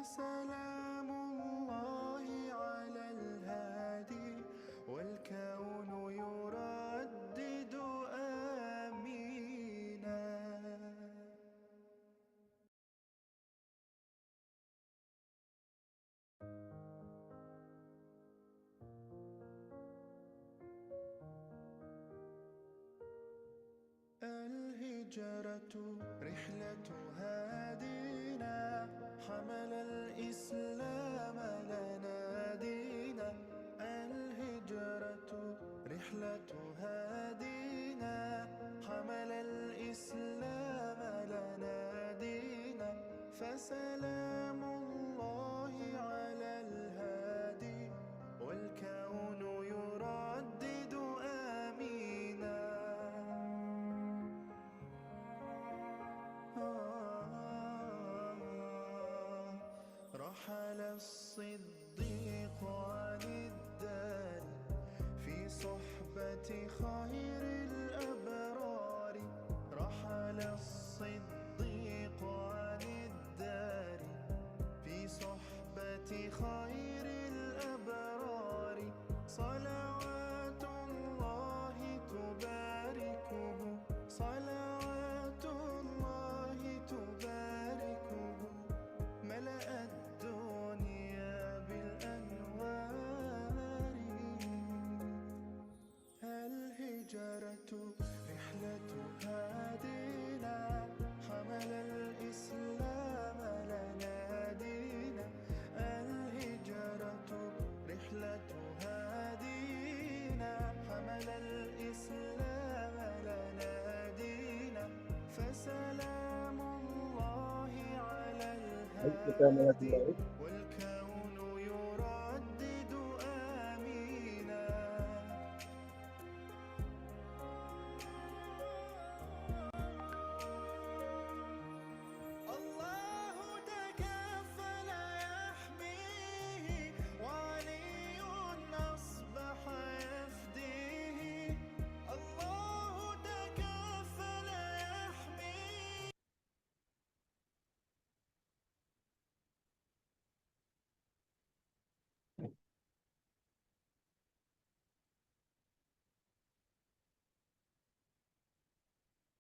فسلام الله على الهادي والكون يردد آمينا. الهجرة رحلة هادينا حمل الإسلام لنا دينا. الهجرة رحلة هادينا حمل الإسلام لنا دينا. فسلام الله على الهادي والكون يردد آمينا. رحل الصديق عن الدار في صحبة خير الأبرار. رحل الصديق عن الدار في صحبة خير الأبرار. صلوات الله تباركه صلوات الله تباركه ملأ الدنيا بالأنوار. الهجرة رحلة هادينا حمل الإسلام لنا دينا. الهجرة رحلة هادينا حمل الإسلام لنا دينا. فسلام الله على الهادي والكون يردد آمينا. الله تكفل يحميه وعلي أصبح يفديه. الله تكفل يحميه.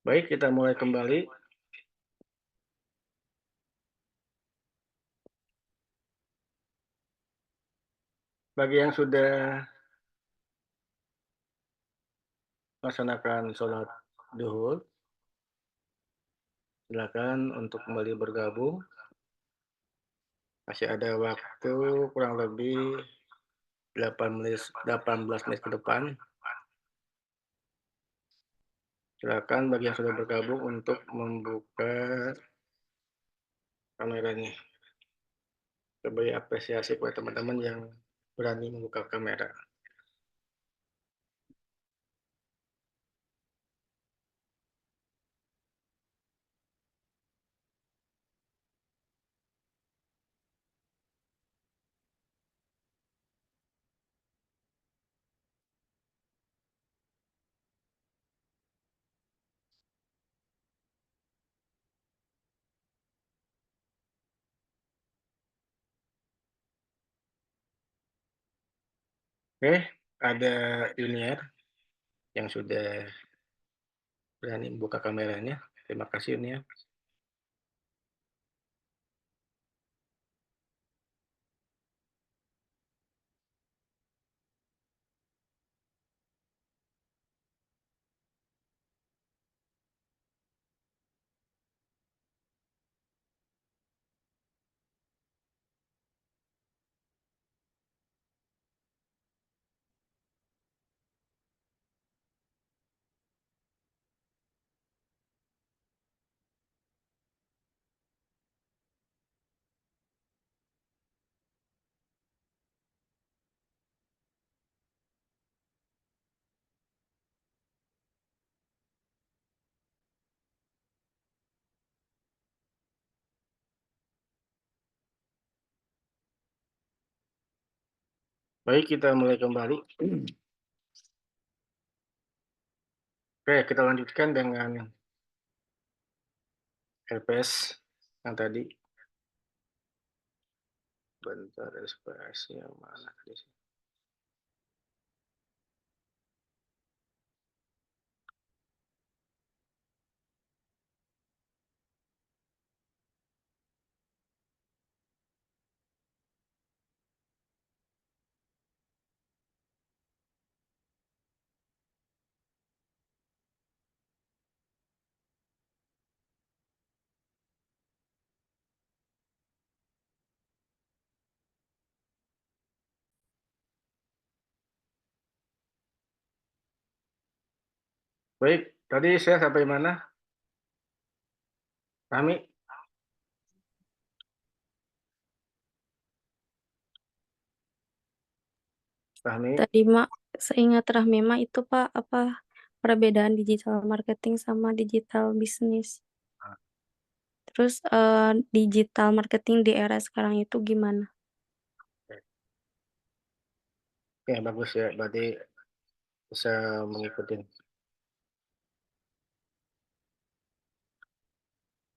Baik, kita mulai kembali. Bagi yang sudah melaksanakan sholat duhur, silakan untuk kembali bergabung. Masih ada waktu kurang lebih 18 menit ke depan. Silakan bagi yang sudah bergabung untuk membuka kameranya. Sebagai apresiasi buat teman-teman yang berani membuka kamera. Oke, ada Junior yang sudah berani membuka kameranya. Terima kasih Junior. Baik, kita mulai kembali. Oke, kita lanjutkan dengan LPS yang tadi. Bentar, ekspresi yang mana di sini? Baik, tadi saya sampai mana? Kami Fahmi, Tadi Mak, seingat Rahmi Mak itu Pak, apa perbedaan digital marketing sama digital bisnis. Terus digital marketing di era sekarang itu gimana? oke bagus ya, berarti bisa mengikuti.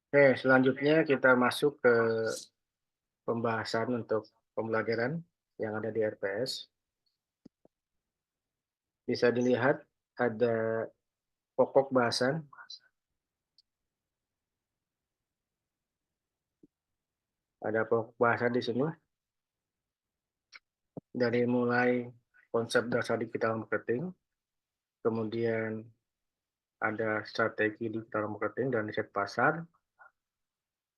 Oke, selanjutnya kita masuk ke pembahasan untuk pembelajaran yang ada di RPS. Bisa dilihat ada pokok bahasan, di sini dari mulai konsep dasar digital marketing, kemudian ada strategi digital marketing dan riset pasar,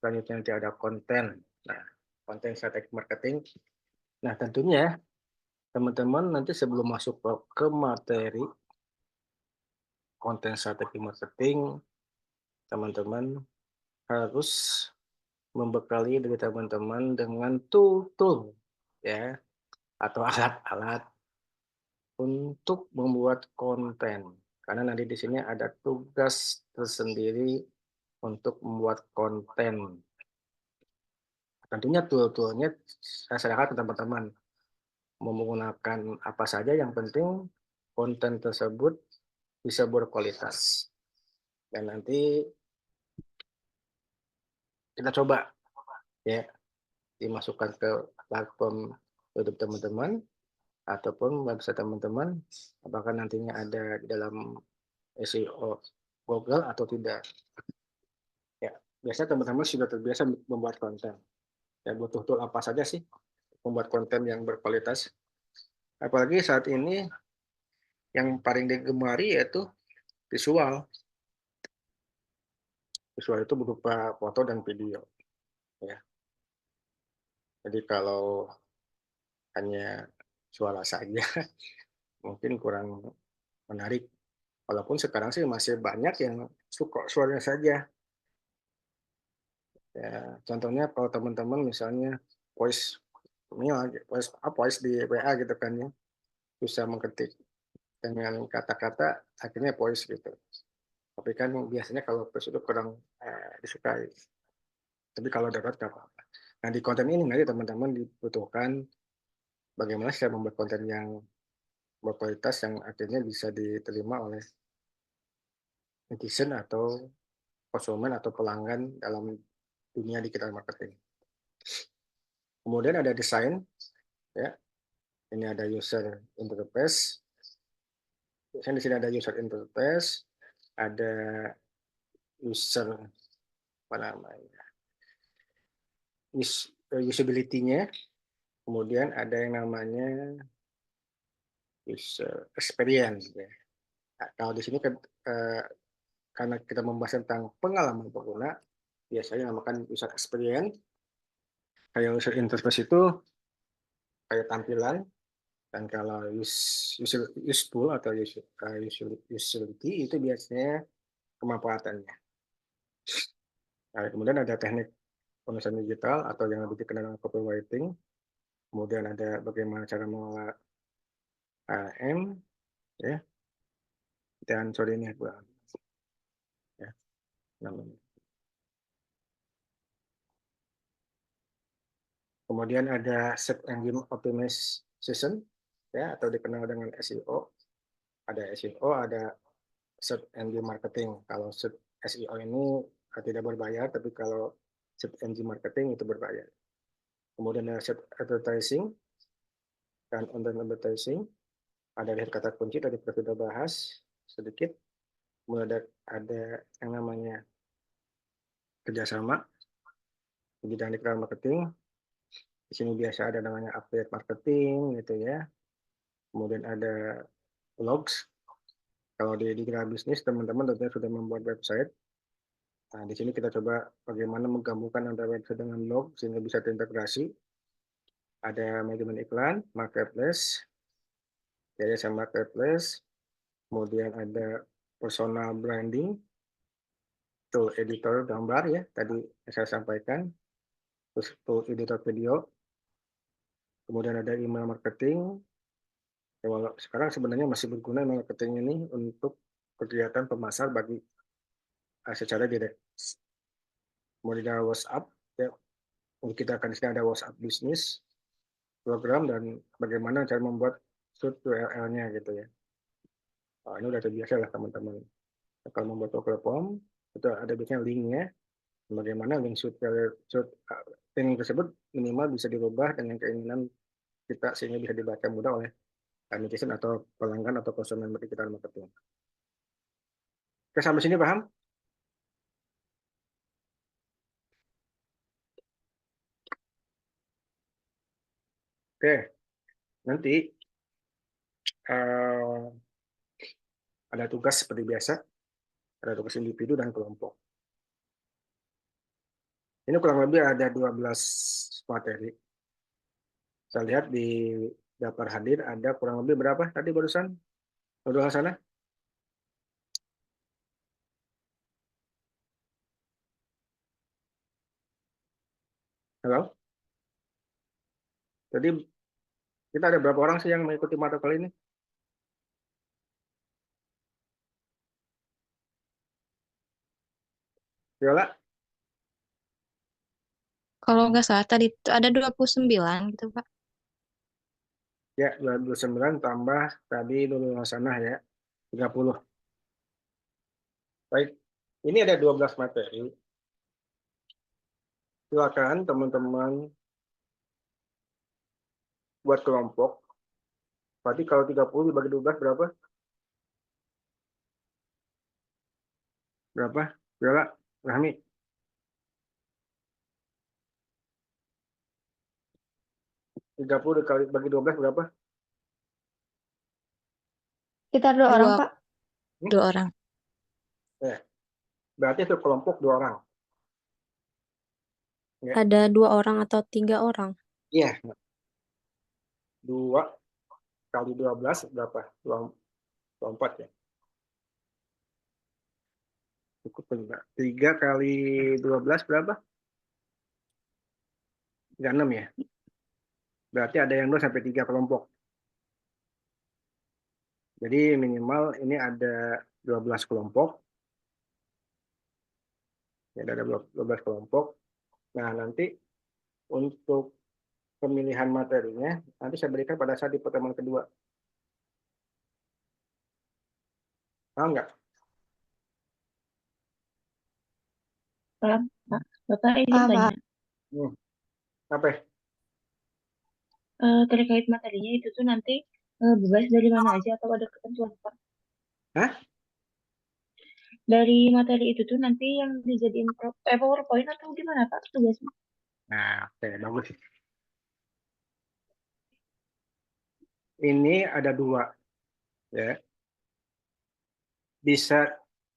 selanjutnya nanti ada konten. Nah, konten strategi marketing. Nah, tentunya teman-teman nanti sebelum masuk ke materi konten strategi marketing, teman-teman harus membekali diri teman-teman dengan tool-tool ya atau alat-alat untuk membuat konten. Karena nanti di sini ada tugas tersendiri untuk membuat konten. Tentunya tool-toolnya saya serahkan ke teman-teman. Menggunakan apa saja, yang penting konten tersebut bisa berkualitas. Dan nanti kita coba ya dimasukkan ke platform YouTube teman-teman ataupun website teman-teman, apakah nantinya ada di dalam SEO Google atau tidak. Ya, biasanya teman-teman sudah terbiasa membuat konten. Ya, butuh tool apa saja sih membuat konten yang berkualitas. Apalagi saat ini yang paling digemari yaitu visual. Visual itu berupa foto dan video. Ya. Jadi kalau hanya suara saja mungkin kurang menarik. Walaupun sekarang sih masih banyak yang suka suaranya saja. Ya, contohnya kalau teman-teman misalnya voice voice di WA gitu kan ya, bisa mengetik dengan kata-kata akhirnya voice gitu. Tapi kan biasanya kalau voice itu kurang disukai. Tapi kalau dapat nggak apa-apa. Nah di konten ini nanti teman-teman dibutuhkan bagaimana saya membuat konten yang berkualitas yang akhirnya bisa diterima oleh netizen atau konsumen atau pelanggan dalam dunia digital marketing. Kemudian ada desain, ya. Ini ada user interface. Di sini ada user interface, ada user apa namanya, usability-nya. Kemudian ada yang namanya user experience. Ya. Nah, kalau di sini karena kita membahas tentang pengalaman pengguna, biasanya namakan user experience. Kayak user interface itu kayak tampilan, dan kalau useful atau usability itu biasanya kemanfaatannya. Nah, kemudian ada teknik penulisan digital atau yang lebih dikenal dengan copywriting. Kemudian ada bagaimana cara mengelola AM, ya. Dan sorry ini ya, namanya. Kemudian ada search engine optimization, ya, atau dikenal dengan SEO. Ada SEO, ada search engine marketing. Kalau SEO ini tidak berbayar, tapi kalau search engine marketing itu berbayar. Kemudian ada set advertising dan online advertising. Ada lihat kata kunci tadi kita sudah bahas sedikit. Kemudian ada yang namanya kerjasama di bidang digital marketing. Di sini biasa ada namanya affiliate marketing gitu ya. Kemudian ada blogs. Kalau di digital bisnis teman-teman tentunya sudah membuat website. Nah, di sini kita coba bagaimana menggabungkan antara website dengan blog sehingga bisa terintegrasi. Ada manajemen iklan, marketplace, yayasan marketplace, kemudian ada personal branding, tool editor gambar ya, tadi saya sampaikan, terus tool editor video, kemudian ada email marketing. Ya, walau sekarang sebenarnya masih berguna email marketing ini untuk kegiatan pemasar bagi secara direct. Kemudian ada WhatsApp, ya, kita akan di sini ada WhatsApp bisnis program dan bagaimana cara membuat shoot URL-nya gitu ya. Ini udah terbiasa lah teman-teman. Kalau membuat Google Form itu ada biasanya linknya. Bagaimana link shoot link tersebut minimal bisa dirubah dengan keinginan kita sehingga bisa dibaca mudah oleh netizen atau pelanggan atau konsumen digital marketing. Oke, sampai sini paham? Oke, nanti ada tugas seperti biasa, ada tugas individu dan kelompok. Ini kurang lebih ada 12 materi. Saya lihat di daftar hadir ada kurang lebih berapa tadi barusan? Udah sana? Halo? Jadi kita ada berapa orang sih yang mengikuti mata kuliah ini? Viola? Kalau nggak salah tadi itu ada 29 gitu, Pak. Ya, 29 tambah tadi dulu sana ya, 30. Baik, ini ada 12 materi. Silakan teman-teman buat kelompok. Berarti kalau 30 dibagi 12 berapa? Berapa? Viola? Rahmi? Tiga puluh dikali bagi 12 berapa? Sekitar 2 orang, Pak. 2 orang. Ya. Berarti itu kelompok 2 orang. Ya. Ada 2 orang atau 3 orang? Iya. 2 kali 12 berapa? 24 ya. Cukup enggak? 3 kali 12 berapa? 36 ya. Berarti ada yang 2 sampai 3 kelompok. Jadi minimal ini ada 12 kelompok. Ya, ada 12 kelompok. Nah, nanti untuk pemilihan materinya nanti saya berikan pada saat di pertemuan kedua. Paham nggak? Paham, Pak. Bapak izin tanya. Apa? Terkait materinya itu tuh nanti bebas dari mana aja atau ada ketentuan, Pak? Hah? Dari materi itu tuh nanti yang dijadiin PowerPoint atau gimana, Pak, tugasnya? Nah, oke, bagus. Ini ada 2, ya. Bisa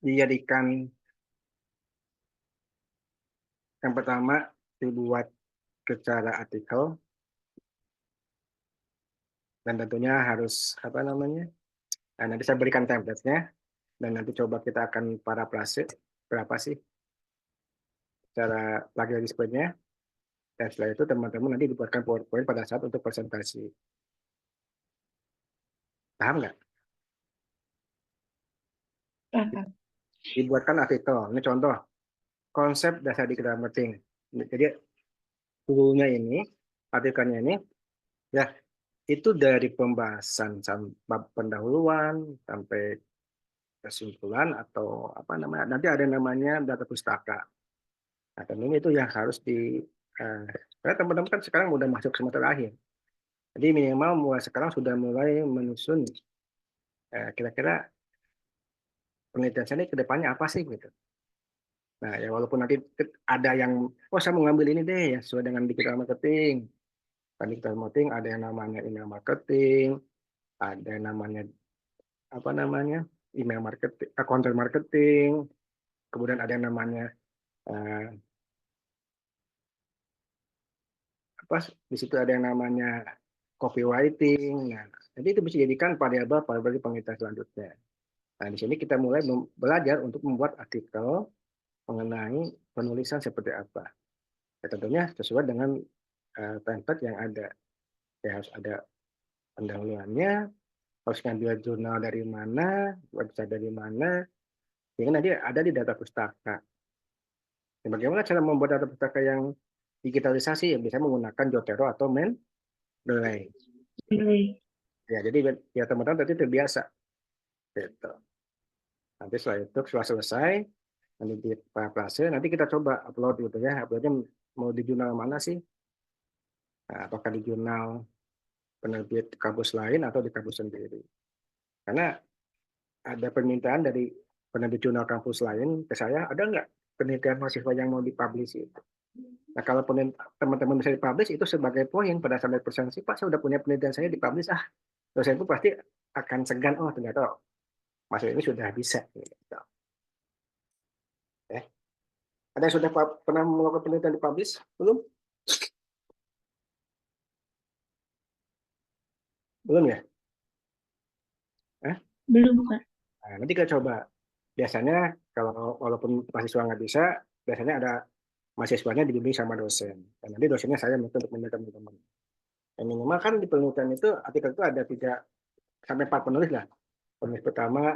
dijadikan yang pertama dibuat secara artikel dan tentunya harus apa namanya? Nah, nanti saya berikan template-nya dan nanti coba kita akan parafrase berapa sih cara plagiarismenya. Dan setelah itu teman-teman nanti dibuatkan PowerPoint pada saat untuk presentasi. Paham nggak? Paham. Dibuatkan artikel. Ini contoh konsep dasar digital marketing. Jadi dulunya ini, artikelnya ini, ya itu dari pembahasan bab pendahuluan sampai kesimpulan atau apa namanya. Nanti ada namanya data pustaka. Nah, tentunya itu yang harus Karena teman-teman kan sekarang udah masuk semester akhir. Jadi minimal mulai sekarang sudah mulai menyusun kira-kira penelitian saya ini ke depannya apa sih gitu. Nah, ya walaupun nanti ada yang, oh saya mau ngambil ini deh ya sesuai dengan digital marketing. Kan digital marketing ada yang namanya email marketing, ada yang namanya apa namanya email marketing, content marketing, kemudian ada yang namanya apa di situ ada yang namanya copywriting. Nah, jadi itu bisa dijadikan variabel penelitian selanjutnya. Nah, di sini kita mulai belajar untuk membuat artikel mengenai penulisan seperti apa. Ya, tentunya sesuai dengan template yang ada. Ya, harus ada pendahuluannya, harus ngambil jurnal dari mana, website dari mana, sehingga nanti ada di data pustaka. Dan bagaimana cara membuat data pustaka yang digitalisasi? Ya, bisa menggunakan Jotero atau Mendeley. Ya, jadi ya teman-teman tadi terbiasa. Gitu. Nanti setelah selesai, nanti di parafrase, nanti kita coba upload gitu ya. Uploadnya mau di jurnal mana sih? Nah, apakah di jurnal penerbit kampus lain atau di kampus sendiri? Karena ada permintaan dari penerbit jurnal kampus lain ke saya, ada nggak penelitian mahasiswa yang mau dipublish itu? Nah, kalau teman-teman bisa dipublish, itu sebagai poin pada saat presentasi, Pak, saya udah punya penelitian saya dipublish, dosen itu pasti akan segan, oh ternyata mahasiswa ini sudah bisa. Gitu. Ada yang sudah pernah melakukan penelitian dipublish? Belum? Belum ya? Belum, Kak. Nah, nanti kita coba. Biasanya kalau walaupun mahasiswa nggak bisa, biasanya ada mahasiswanya dibimbing sama dosen. Dan nanti dosennya saya minta untuk menjadi teman-teman. Yang minimal kan di penelitian itu artikel itu ada 3-4 penulis lah. Penulis pertama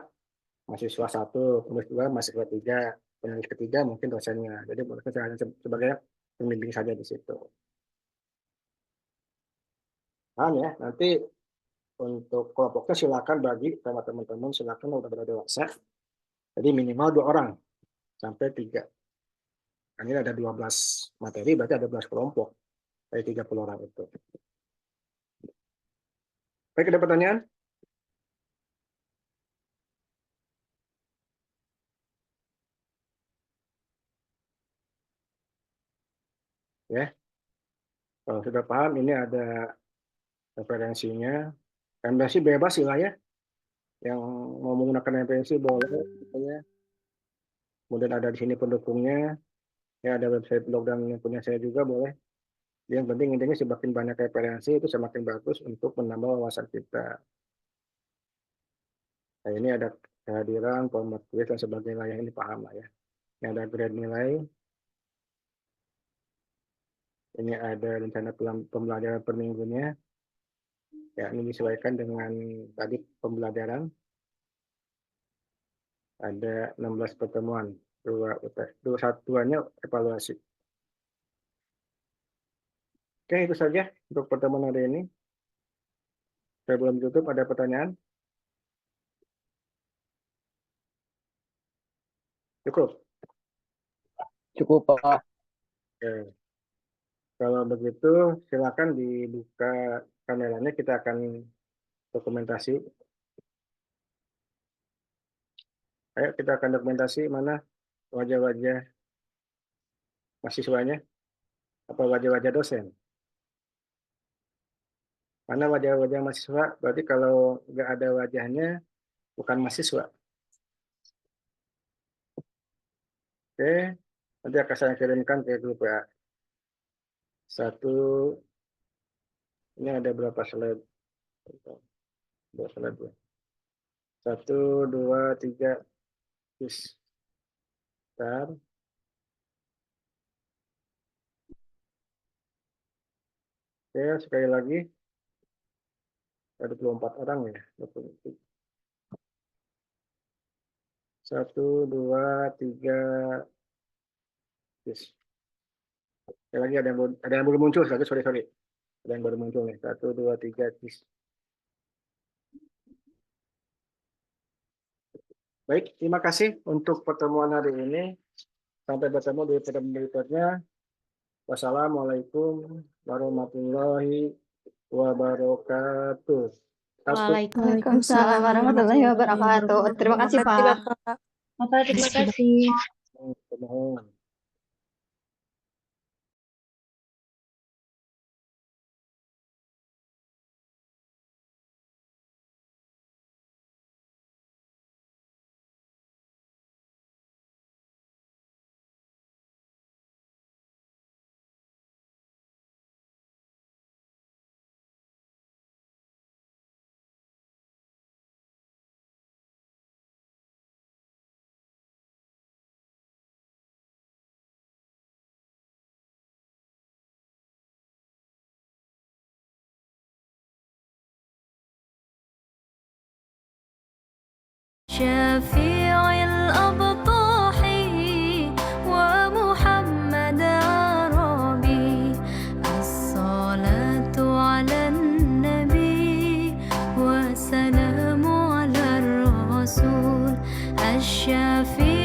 mahasiswa 1, penulis 2 mahasiswa 3, penulis ketiga mungkin dosennya. Jadi saya hanya sebagai pembimbing saja di situ. Paham ya? Nanti untuk kelompoknya silakan bagi sama teman-teman, silakan udah dewasa. Jadi minimal 2 orang sampai 3. Nah, ini ada 12 materi, berarti ada 12 kelompok dari 30 orang itu. Baik, ada pertanyaan? Ya, kalau sudah paham, ini ada referensinya. Referensi bebas sih lah ya. Yang mau menggunakan referensi boleh. Ya. Kemudian ada di sini pendukungnya. Ya, ada website blog dan yang punya saya juga boleh. Yang penting intinya semakin banyak referensi itu semakin bagus untuk menambah wawasan kita. Nah, ini ada kehadiran, format quiz dan sebagainya yang ini paham lah ya. Ini ada grade nilai. Ini ada rencana pembelajaran per minggunya. Ya, ini disesuaikan dengan tadi pembelajaran. Ada 16 pertemuan, 2 evaluasi. Oke, itu saja untuk pertemuan hari ini. Saya belum tutup, ada pertanyaan? Cukup? Cukup, Pak. Oke. Kalau begitu, silakan dibuka kameranya, kita akan dokumentasi. Ayo, kita akan dokumentasi mana wajah-wajah mahasiswanya, apa wajah-wajah dosen. Mana wajah-wajah mahasiswa, berarti kalau nggak ada wajahnya, bukan mahasiswa. Oke, nanti akan saya kirimkan ke grup ya. 1, ini ada berapa slide? 2 slide ya. 1, 2, 3. Bentar. Oke, sekali lagi. Ada 24 orang ya. 1, 2, 3. Sekali lagi ada yang baru muncul. Sorry. Ada yang baru muncul nih. 1, 2, 3. Baik, terima kasih untuk pertemuan hari ini. Sampai bertemu di pertemuan berikutnya. Wassalamualaikum warahmatullahi wabarakatuh. Waalaikumsalam warahmatullahi wabarakatuh. Terima kasih, Pak. Bapak. Bapak, terima kasih. Termohon. شفيع الأبطاح ومحمد عربي الصلاة على النبي والسلام على الرسول الشفيع